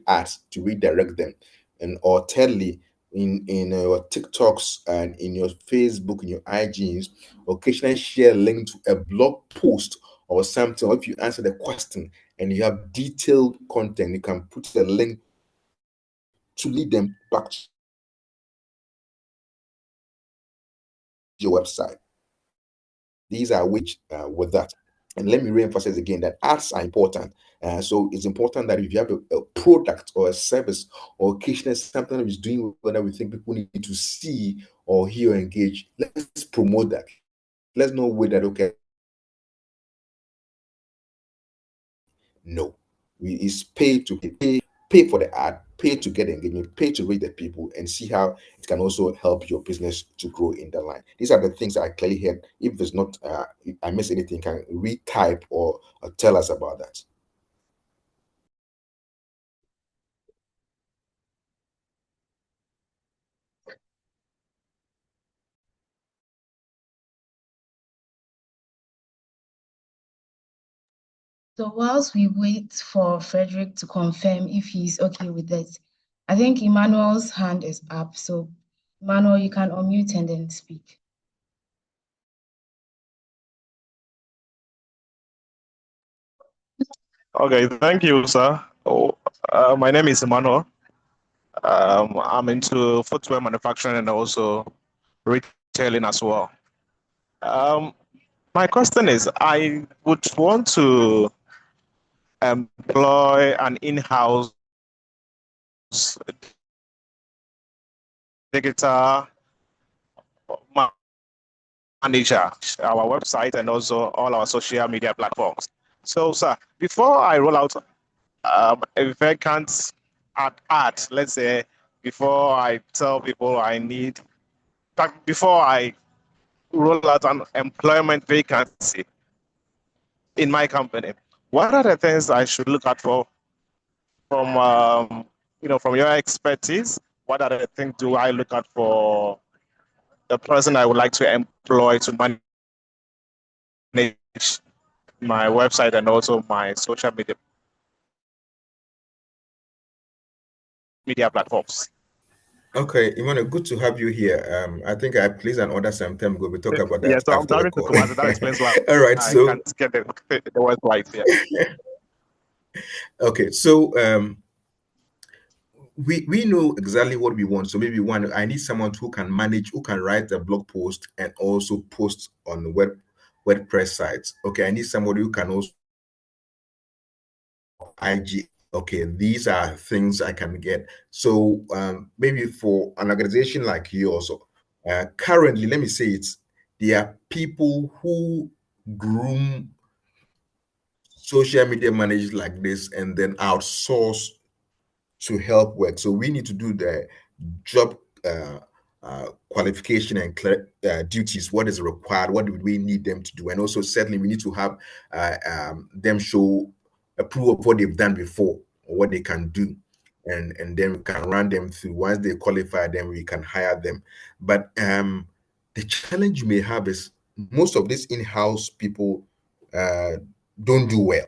ads to redirect them. And or thirdly, in your TikToks and in your Facebook, in your IGs, occasionally share a link to a blog post or something. Or if you answer the question and you have detailed content, you can put a link to lead them back to your website. These are which with that. And let me reemphasize again that ads are important. So it's important that if you have a product or a service or occasionally something that is doing whether we think people need to see or hear or engage, let's promote that. Let's not wait that, okay, no. It's pay to pay for the ad, pay to get engagement, pay to reach the people, and see how it can also help your business to grow in the line. These are the things I clearly heard. If there's not, if I miss anything, can retype or tell us about that. So whilst we wait for Frederick to confirm if he's okay with this, I think Emmanuel's hand is up. So Emmanuel, you can unmute and then speak. Okay, thank you, sir. My name is Emmanuel. I'm into footwear manufacturing and also retailing as well. My question is, I would want to employ an in-house digital manager, our website, and also all our social media platforms. So, sir, before I roll out a vacant ad, let's say, before I tell people I need, before I roll out an employment vacancy in my company, what are the things I should look out for from from your expertise? What are the things do I look out for the person I would like to employ to manage my website and also my social media platforms? Okay, Emmanuel, good to have you here. I think I placed an order some time ago. We talk about that Yes, so I'm after the driving to call. Kumasi. That explains why All right, I so can't get the word right here. okay, so we know exactly what we want. So maybe one, I need someone who can manage, who can write a blog post and also post on WordPress sites. Okay, I need somebody who can also IG. Okay, these are things I can get. So maybe for an organization like you also, Currently, let me say it, there are people who groom social media managers like this and then outsource to help work. So we need to do the job qualification and duties. What is required? What do we need them to do? And also, certainly, we need to have them show a proof of what they've done before or what they can do. And then we can run them through. Once they qualify, then we can hire them. But the challenge you may have is most of these in-house people don't do well.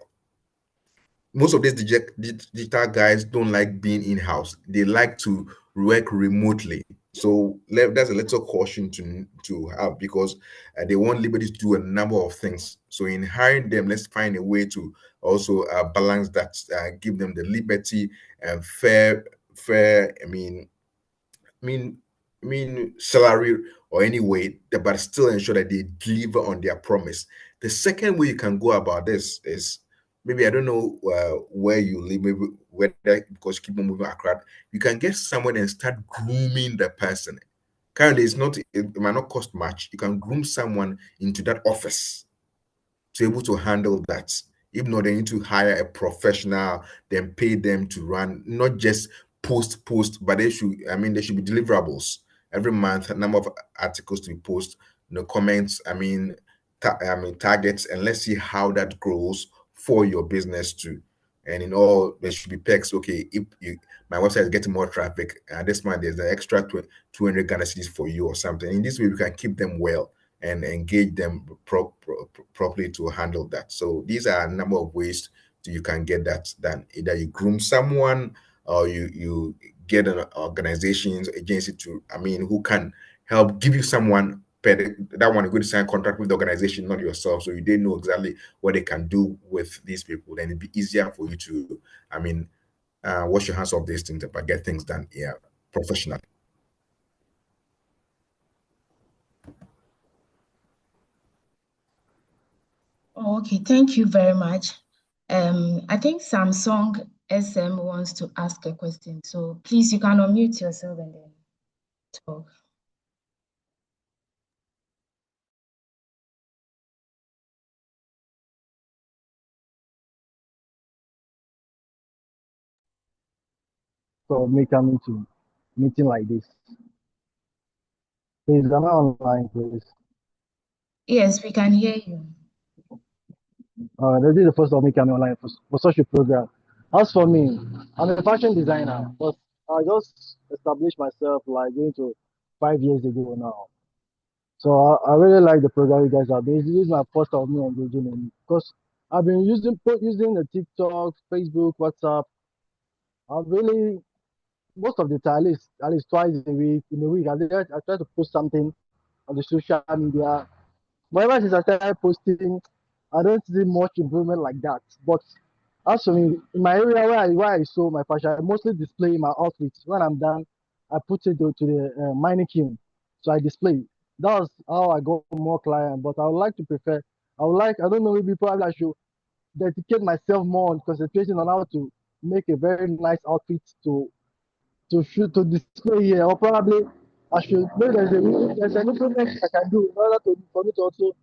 Most of these digital guys don't like being in-house. They like to work remotely. So that's a little caution to have, because they want liberty to do a number of things. So in hiring them, let's find a way to also balance that, give them the liberty and fair. I mean salary or any way, but still ensure that they deliver on their promise. The second way you can go about this is, maybe I don't know where you live, maybe whether, because you keep on moving across, you can get someone and start grooming the person. Currently, it might not cost much. You can groom someone into that office to be able to handle that. If not, they need to hire a professional, then pay them to run, not just post, but there should be deliverables every month, a number of articles to be posted, comments, targets, and let's see how that grows for your business too. And in all, there should be pegs. Okay, if my website is getting more traffic, this month there's an extra 200 Ghana cedis for you or something. In this way, we can keep them well and engage them properly to handle that. So these are a number of ways you can get that done. Either you groom someone, or you get an organization, agency who can help give you someone that one, going to sign a contract with the organization, not yourself. So you didn't know exactly what they can do with these people. Then it'd be easier for you to, wash your hands off these things, but get things done professionally. Oh, okay, thank you very much. I think Samsung SM wants to ask a question. So please, you can unmute yourself and then talk. For me coming to meeting like this. Please, am I online, please? Yes, we can hear you. This is the first of me coming online for such a program. As for me, I'm a fashion designer, but I just established myself like going to 5 years ago now. So I really like the program you guys are doing. This is my first of me engaging in it, because I've been using the TikTok, Facebook, WhatsApp. I've really, most of the time, at least twice a week, in a week, I try to post something on the social media. But ever since I started posting, I don't see much improvement like that. But as for me, in my area where I sew my fashion, I mostly display my outfits. When I'm done, I put it to the mannequin. So I display. That's how I got more clients. But I would like to prefer, I don't know, maybe probably I should dedicate myself more on concentration on how to make a very nice outfit to display here. Or probably I should, maybe there's an improvement I can do in order for me to also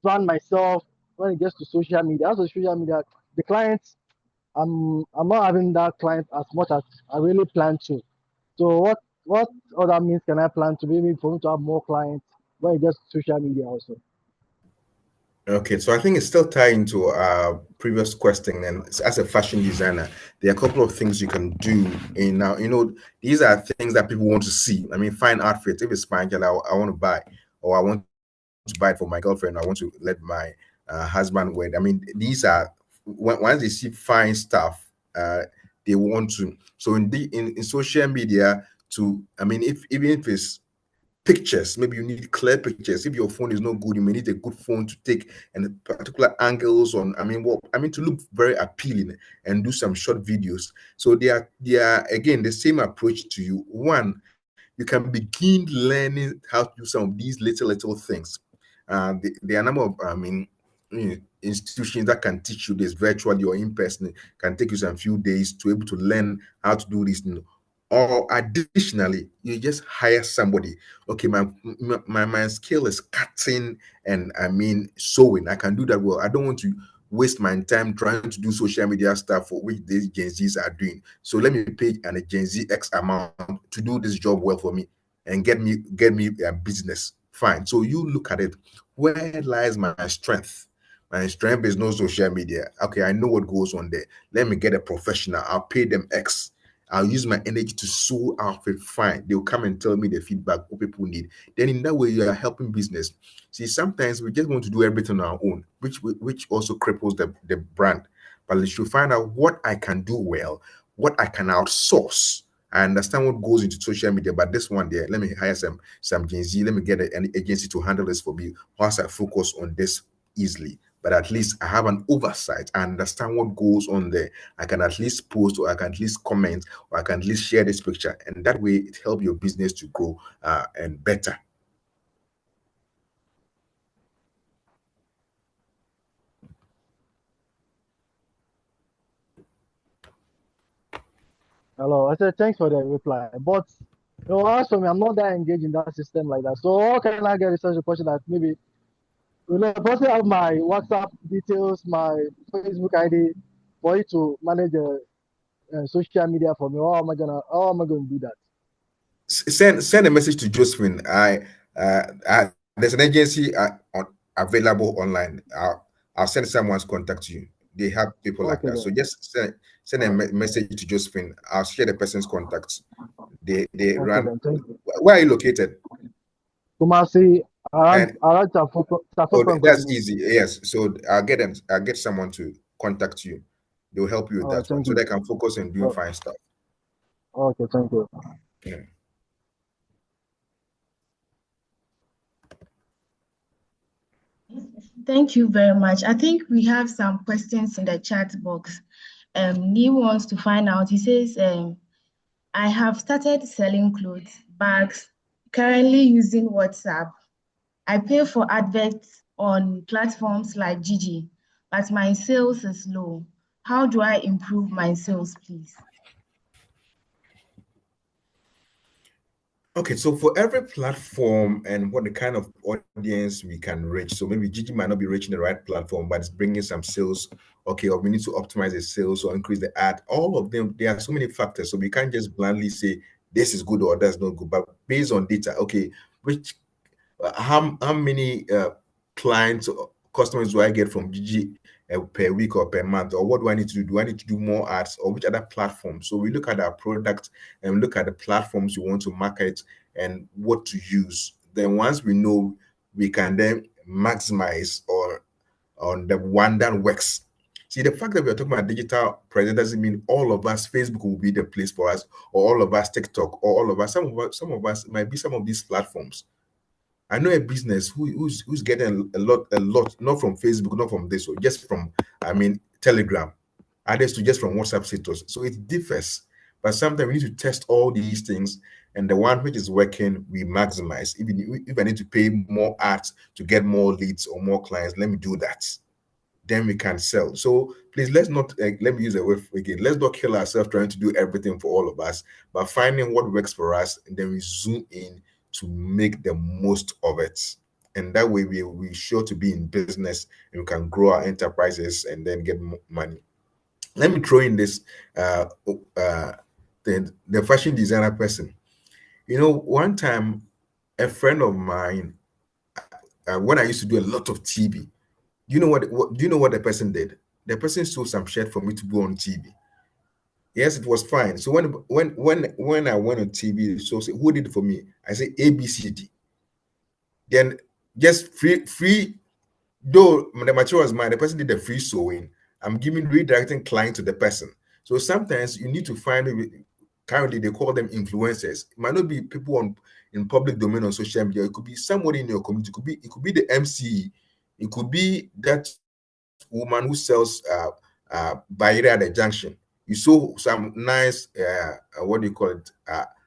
plan myself when it gets to social media. Also, social media, the clients, I'm not having that client as much as I really plan to. So what other means can I plan to maybe for me to have more clients when it gets to social media also? Okay, so I think it's still tied into our previous question. And as a fashion designer, there are a couple of things you can do. And now, these are things that people want to see. Fine outfits. If it's fine, I want to buy, or I want to buy it for my girlfriend. I want to let my husband wear. These are, once they see fine stuff, they want to. So in social media, even if it's pictures, maybe you need clear pictures. If your phone is not good, you may need a good phone to take and particular angles on, to look very appealing, and do some short videos. So they are again the same approach to you. One, you can begin learning how to do some of these little things. There are a number of institutions that can teach you this virtually or in person. Can take you some few days to able to learn how to do this Or additionally, you just hire somebody. Okay, my skill is cutting and sewing. I can do that well. I don't want to waste my time trying to do social media stuff for which these Gen Zs are doing. So let me pay an Gen Z X amount to do this job well for me and get me a business. Fine. So you look at it. Where lies my strength? My strength is no social media. Okay, I know what goes on there. Let me get a professional. I'll pay them X. I'll use my energy to sew outfit fine. They'll come and tell me the feedback what people need. Then in that way, you are helping business. See, sometimes we just want to do everything on our own, which also cripples the brand. But you should find out what I can do well, what I can outsource. I understand what goes into social media, but this one there, let me hire some Gen Z. Let me get an agency to handle this for me whilst I focus on this easily. But at least I have an oversight. I understand what goes on there. I can at least post, or I can at least comment, or I can at least share this picture. And that way it helps your business to grow and better. Hello. I said thanks for the reply. But as for me, I'm not that engaged in that system like that. So how can I get such a question that maybe person have my WhatsApp details, my Facebook ID for you to manage social media for me? How am I gonna do that? Send a message to Josephine. There's an agency available online. I'll send someone's contact to you. They have people like that. So just send a message to Josephine. I'll share the person's contacts. They run. Where are you located? Kumasi. That's easy. Yes. So I'll get someone to contact you. They'll help you with that one, so they can focus on doing fine stuff. Okay, thank you. Yeah. Thank you very much. I think we have some questions in the chat box. Neil wants to find out. He says, I have started selling clothes, bags, currently using WhatsApp. I pay for adverts on platforms like Gigi, but my sales is low. How do I improve my sales, please? Okay, so for every platform and what the kind of audience we can reach, so maybe Gigi might not be reaching the right platform, but it's bringing some sales. Okay, or we need to optimize the sales or increase the ad. All of them, there are so many factors, so we can't just bluntly say this is good or that's not good. But based on data, okay, how many clients or customers do I get from Gigi per week or per month, or what do I need to do? Do I need to do more ads, or which other platform? So we look at our product and look at the platforms you want to market and what to use. Then once we know, we can then maximize or on the one that works. See, the fact that we are talking about digital presence doesn't mean all of us Facebook will be the place for us, or all of us TikTok, or all of us. Some of us might be some of these platforms. I know a business who's getting a lot, not from Facebook, not from this, or just from, Telegram, others to just from WhatsApp status. So it differs. But sometimes we need to test all these things, and the one which is working, we maximize. Even if I need to pay more ads to get more leads or more clients, let me do that. Then we can sell. So please, let's not, let me use a word again. Let's not kill ourselves trying to do everything for all of us, but finding what works for us, and then we zoom in to make the most of it. And that way we're sure to be in business, and we can grow our enterprises and then get money. Let me throw in this the fashion designer person. One time a friend of mine, when I used to do a lot of TV, do you know what the person did? The person sold some shirt for me to go on TV. Yes, it was fine. So when I went on TV, so say, who did it for me? I say ABCD. Then just free, though the material was mine, the person did the free sewing. I'm redirecting client to the person. So sometimes you need to find, currently they call them influencers. It might not be people in public domain on social media. It could be somebody in your community. It could be the MC. It could be that woman who sells Bayera at the junction. You saw some nice what do you call it,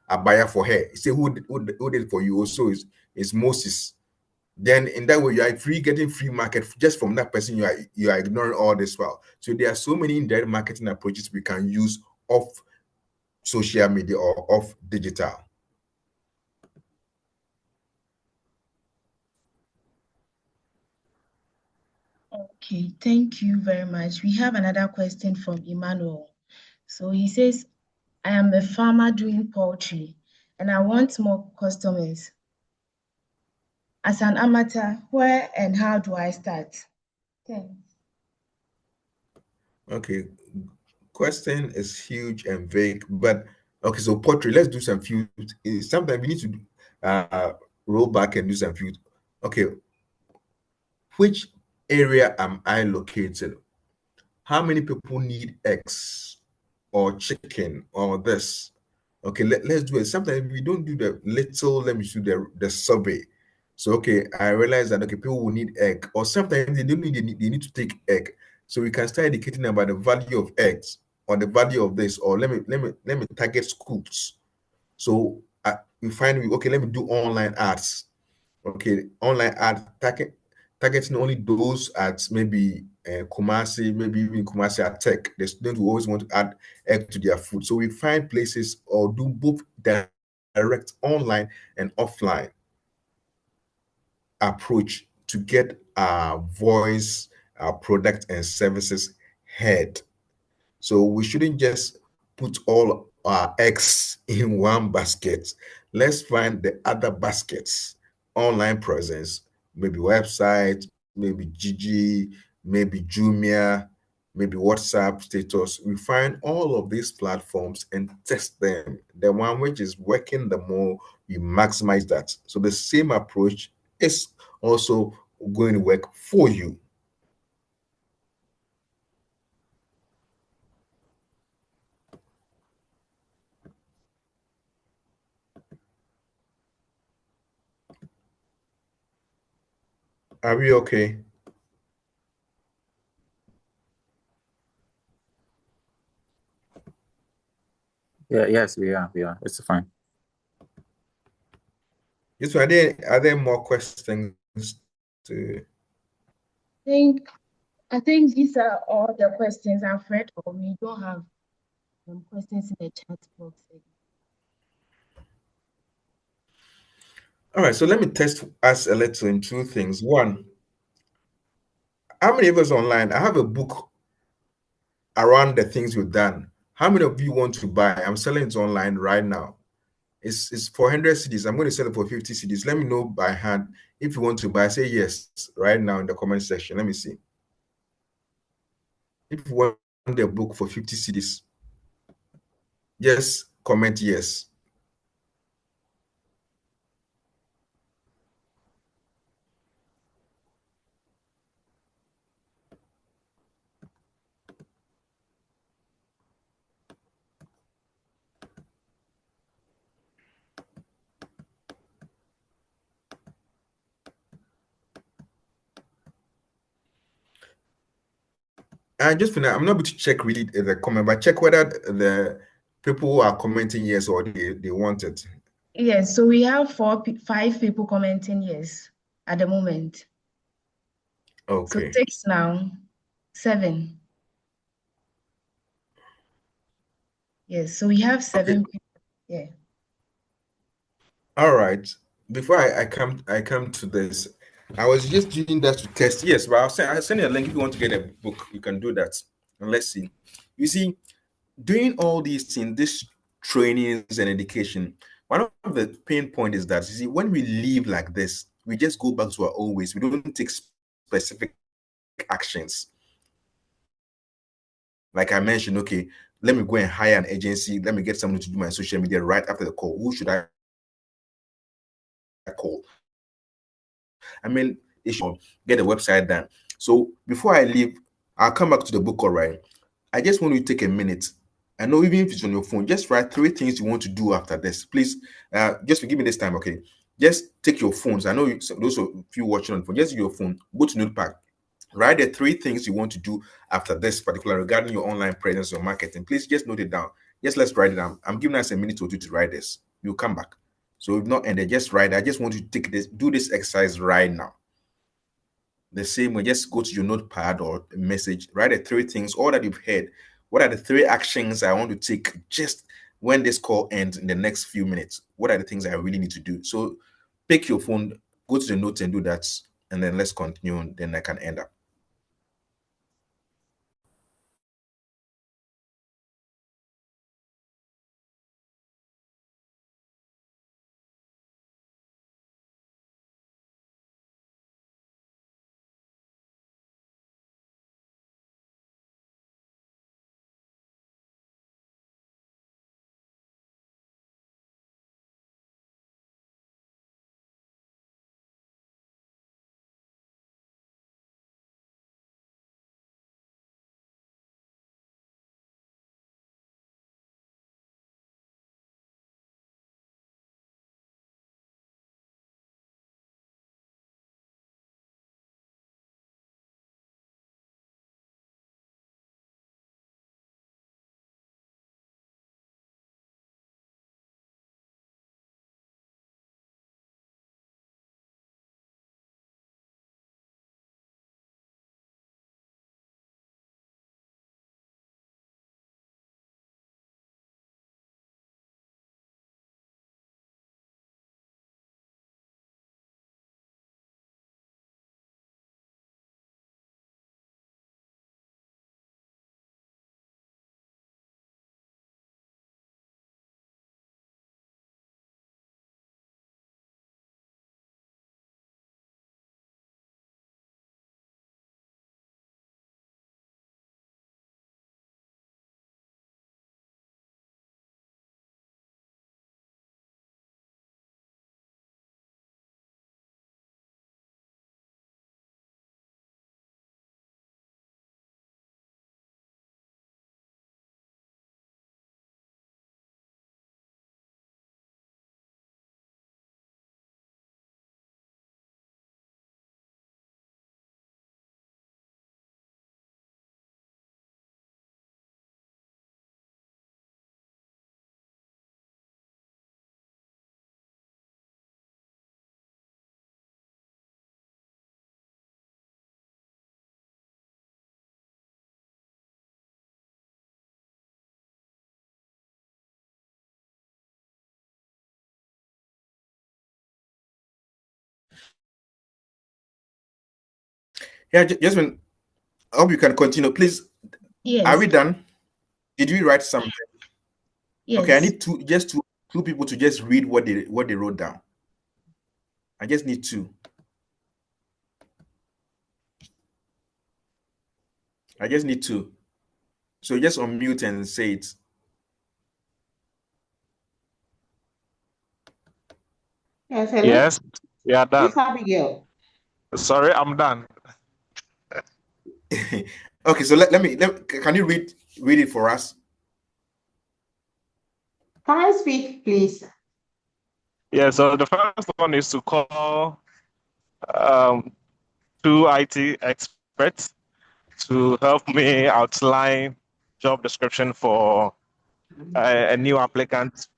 a buyer for her. You say who did it for you? Also is Moses. Then in that way you are getting free market just from that person. You are ignoring all this while. So there are so many indirect marketing approaches we can use off social media or off digital? Okay, thank you very much. We have another question from Emmanuel. So he says, I am a farmer doing poultry and I want more customers. As an amateur, where and how do I start? Thanks. Okay, question is huge and vague, but okay, so poultry, let's do some few. Sometimes we need to roll back and do some few. Okay, which area am I located? How many people need eggs or chicken or this? Okay, let's do it. Sometimes we don't do the little, let me do the survey. So okay, I realize that okay, people will need egg, or sometimes they don't need they need to take egg. So we can start educating about the value of eggs or the value of this, or let me target schools. So we find okay, let me do online ads. Okay, online ad targeting only those at maybe Kumasi, maybe even Kumasi at Tech. The students will always want to add egg to their food. So we find places or do both direct online and offline approach to get our voice, our product and services heard. So we shouldn't just put all our eggs in one basket. Let's find the other baskets, online presence, maybe website, maybe Gigi, maybe Jumia, maybe WhatsApp status. We find all of these platforms and test them. The one which is working, the more we maximize that. So the same approach is also going to work for you. Are we okay? Yeah, yes, we are. We are. It's fine. Yes, are there more questions to? I think these are all the questions I've read, or we don't have questions in the chat box. All right, so let me test us a little in two things. One, how many of us online? I have a book around the things we've done. How many of you want to buy? I'm selling it online right now. It's 400 cedis. I'm going to sell it for 50 cedis. Let me know by hand if you want to buy. Say yes right now in the comment section. Let me see. If you want the book for 50 cedis, just comment yes. And just for now, I'm not able to check really the comment, but check whether the people who are commenting yes or they want it. Yes, so we have 5 people commenting yes at the moment. Okay. So 6 now, 7. Yes, so we have 7 people. Yeah. All right. Before I come to this, I was just doing that to test. Yes, but I'll send you a link if you want to get a book. You can do that. And let's see. You see, doing all these things, this trainings and education, one of the pain point is that you see, when we live like this, we just go back to our old ways. We don't take specific actions. Like I mentioned, okay, let me go and hire an agency. Let me get someone to do my social media right after the call. Who should I call? I mean, they should get the website done. So before I leave, I'll come back to the book, all right? I just want you to take a minute. I know even if it's on your phone, just write 3 things you want to do after this. Please, just give me this time, okay? Just take your phones. I know those of you watching on phone, just use your phone, go to Notepad. Write the 3 things you want to do after this particular regarding your online presence or marketing. Please just note it down. Just let's write it down. I'm giving us a minute or two to write this. You'll come back. So if not ended, just write. I just want you to take this, do this exercise right now. The same way, just go to your notepad or message, write the 3 things, all that you've heard. What are the 3 actions I want to take just when this call ends in the next few minutes, what are the things I really need to do? So pick your phone, go to the notes and do that, and then let's continue, and then I can end up. Yeah, Jasmine, I hope you can continue. Please, Yes. are we done? Did we write something? Yes. Okay, I need two people to just read what they wrote down. I just need two. I just need two. So just unmute and say it. Yes, hello. Yes, we are done. Yes, Abigail. Sorry, I'm done. Okay, so can you read it for us? Can I speak, please? Yeah, so the first one is to call two IT experts to help me outline job description for a new applicant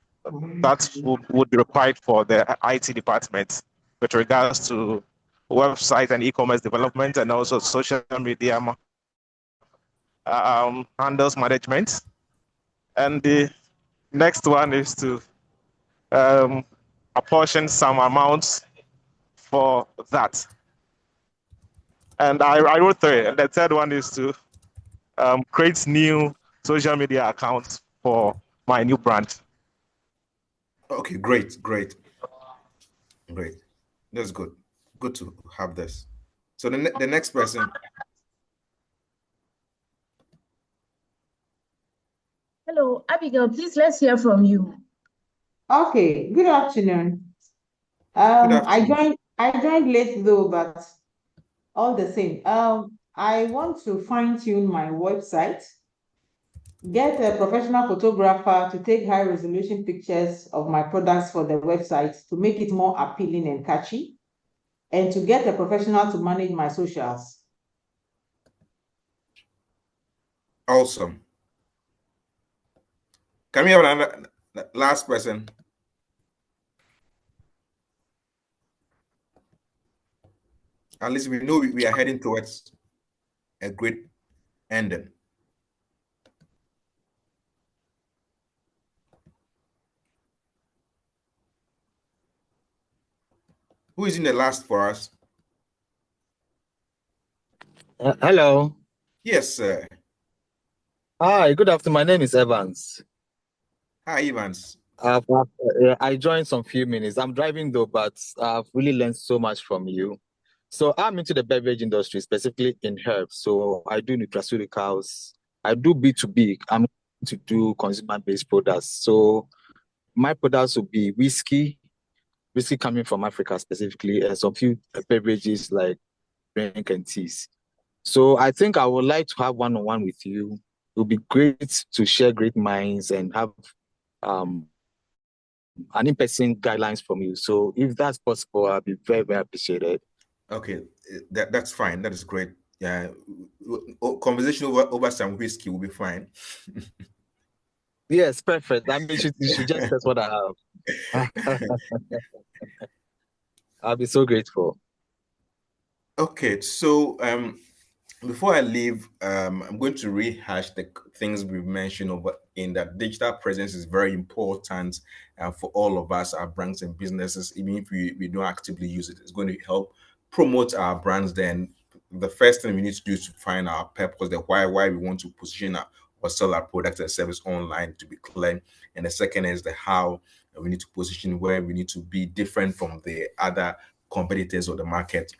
that would be required for the IT department with regards to website and e-commerce development and also social media handles management. And the next one is to apportion some amounts for that. And I wrote three. And the third one is to create new social media accounts for my new brand. Okay, great. That's good. Good to have this. So the next person. Hello, Abigail, please let's hear from you. Okay, good afternoon. I joined late though, but all the same. I want to fine-tune my website, get a professional photographer to take high-resolution pictures of my products for the website to make it more appealing and catchy, and to get a professional to manage my socials. Awesome. Can we have another last person? At least we know we are heading towards a great ending. Who is in the last for us? Hello. Yes, sir. Hi, good afternoon. My name is Evans. Hi, Evans. I joined some few minutes. I'm driving though, but I've really learned so much from you. So I'm into the beverage industry, specifically in herbs. So I do nutraceuticals. I do B2B. I'm to do consumer-based products. So my products will be whiskey coming from Africa specifically, and some few beverages like drink and teas. So I think I would like to have one-on-one with you. It would be great to share great minds and have an in-person guidelines from you. So if that's possible, I'll be very, very appreciated. Okay, that's fine. That is great. Yeah, conversation over some whiskey will be fine. Yes, perfect. I mean, you should just test what I have. I'll be so grateful. Okay, so before I leave, I'm going to rehash the things we've mentioned over in that digital presence is very important for all of us, our brands and businesses. Even if we don't actively use it, it's going to help promote our brands. Then the first thing we need to do is to find our purpose, the why we want to position or sell our products and service online, to be clear. And the second is the how. We need to position where we need to be different from the other competitors or the market.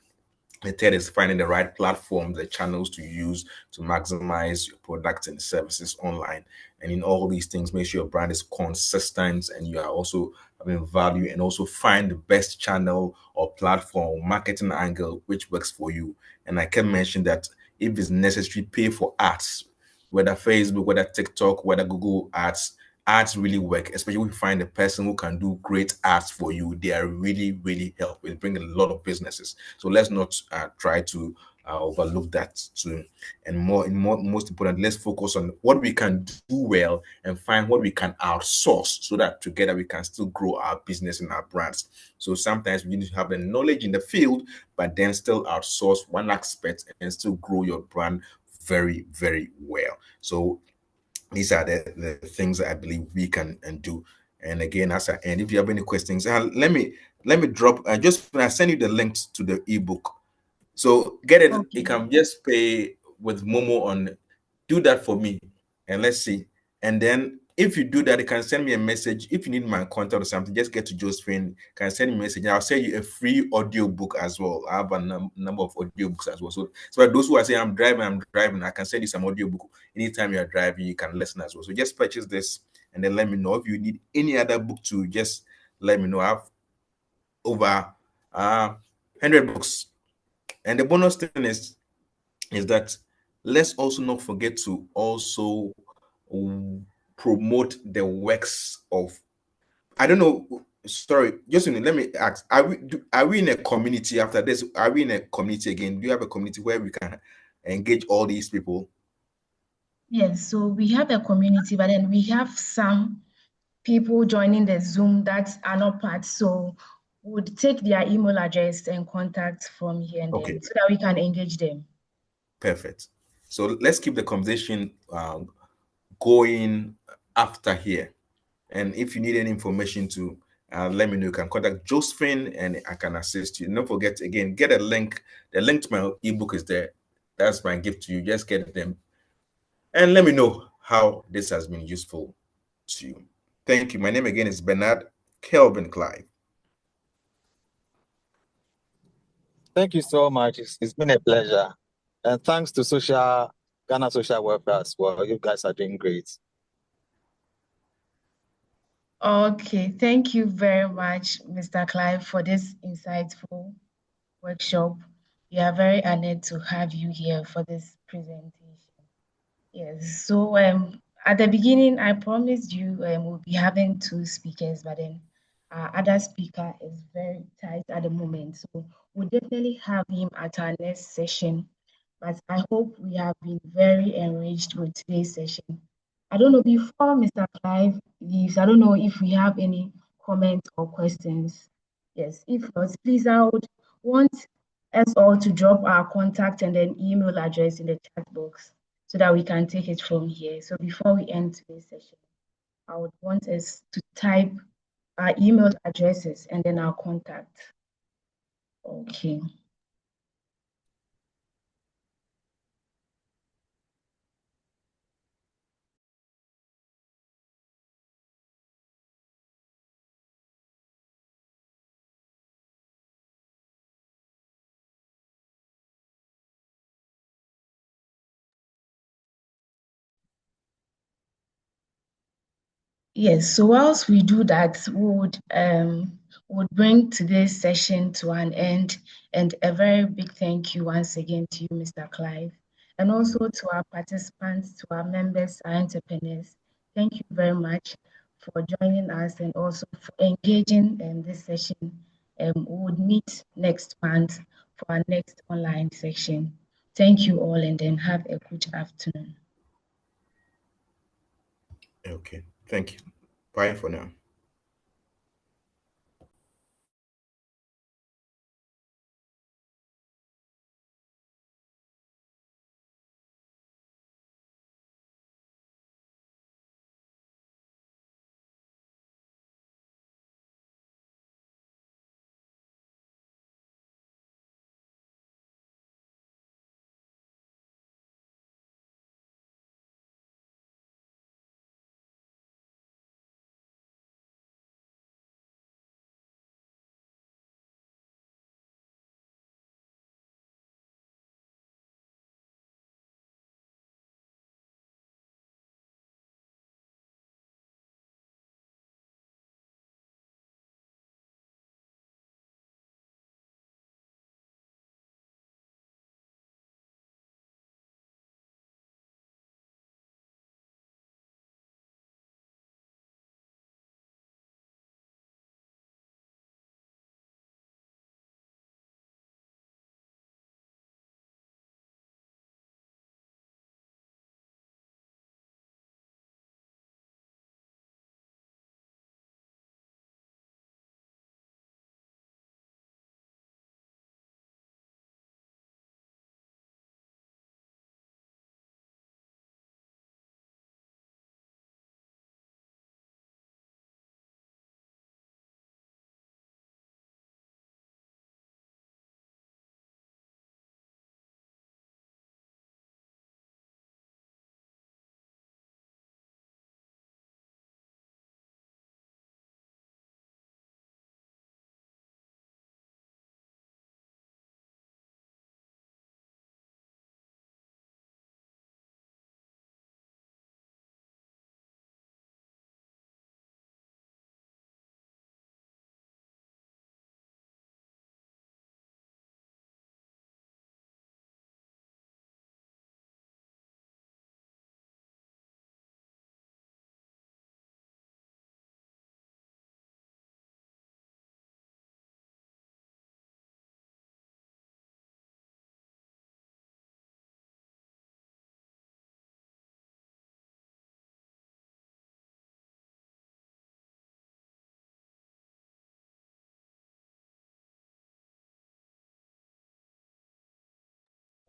The third is finding the right platforms, the channels to use to maximize your products and services online. And in all these things, make sure your brand is consistent and you are also having value, and also find the best channel or platform, marketing angle, which works for you. And I can mention that if it's necessary, pay for ads, whether Facebook, whether TikTok, whether Google ads. Ads really work, especially if you find a person who can do great ads for you. They are really, really helpful. It brings a lot of businesses. So let's not try to overlook that too. And most important, let's focus on what we can do well and find what we can outsource, so that together we can still grow our business and our brands. So sometimes we need to have the knowledge in the field, but then still outsource one aspect and still grow your brand very, very well. So these are the things that I believe we can and do. And again, as I end, if you have any questions, let me drop. Just when I send you the links to the ebook, so get it. Okay. You can just pay with Momo on. Do that for me, and let's see. And then if you do that, you can send me a message. If you need my contact or something, just get to Josephine. Can send me a message. I'll send you a free audio book as well. I have a number of audio books as well. So for those who are saying I'm driving, I can send you some audio book. Anytime you're driving, you can listen as well. So just purchase this and then let me know. If you need any other book to, just let me know. I have over 100 books. And the bonus thing is that let's also not forget to also promote the works of, I don't know, sorry, just let me ask, are we in a community after this? Are we in a community again? Do you have a community where we can engage all these people? Yes, so we have a community, but then we have some people joining the Zoom that are not part. So would take their email address and contact from here and Okay. then, so that we can engage them. Perfect. So let's keep the conversation going after here. And if you need any information to let me know, you can contact Josephine and I can assist you. Don't forget, again, get a link. The link to my ebook is there. That's my gift to you. Just get them and let me know how this has been useful to you. Thank you. My name again is Bernard Kelvin Clive. Thank you so much. It's been a pleasure. And thanks to Ghana Social Welfare as well. You guys are doing great. Okay, thank you very much, Mr. Clive, for this insightful workshop. We are very honored to have you here for this presentation. Yes, so at the beginning, I promised you we'll be having 2 speakers, but then our other speaker is very tight at the moment. So we'll definitely have him at our next session. But I hope we have been very enriched with today's session. I don't know, before Mr. Clive leaves, I don't know if we have any comments or questions. Yes, if not, please, I would want us all to drop our contact and then email address in the chat box so that we can take it from here. So before we end today's session, I would want us to type our email addresses and then our contact. Okay. Yes, so whilst we do that, we would bring today's session to an end, and a very big thank you once again to you, Mr. Clive, and also to our participants, to our members, our entrepreneurs. Thank you very much for joining us and also for engaging in this session. We would meet next month for our next online section. Thank you all, and then have a good afternoon. Okay, thank you. Bye for now.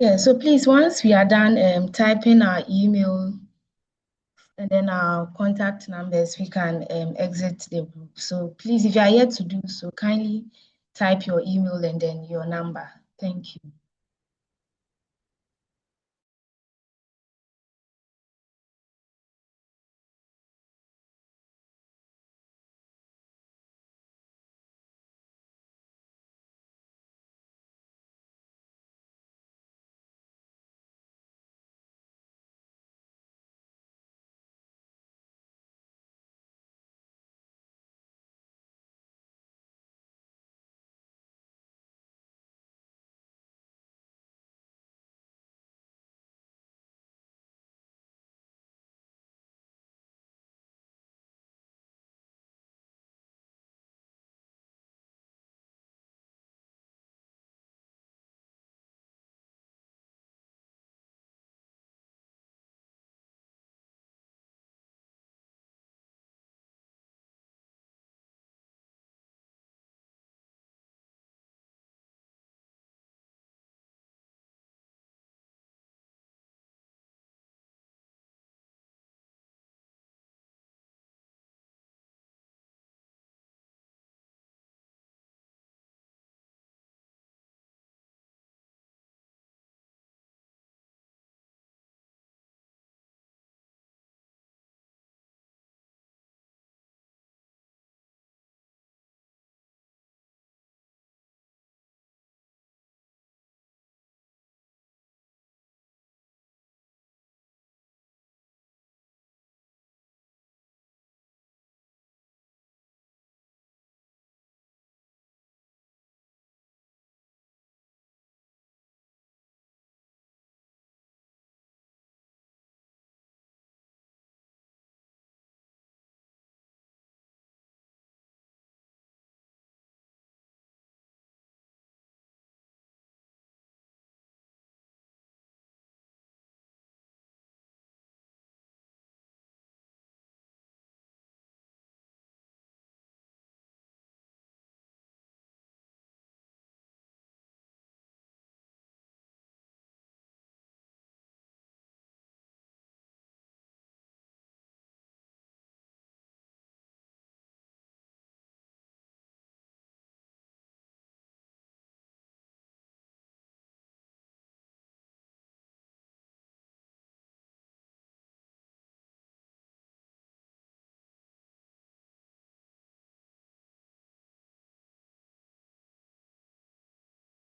Yeah, so please, once we are done typing our email and then our contact numbers, we can exit the group. So please, if you are yet to do so, kindly type your email and then your number. Thank you.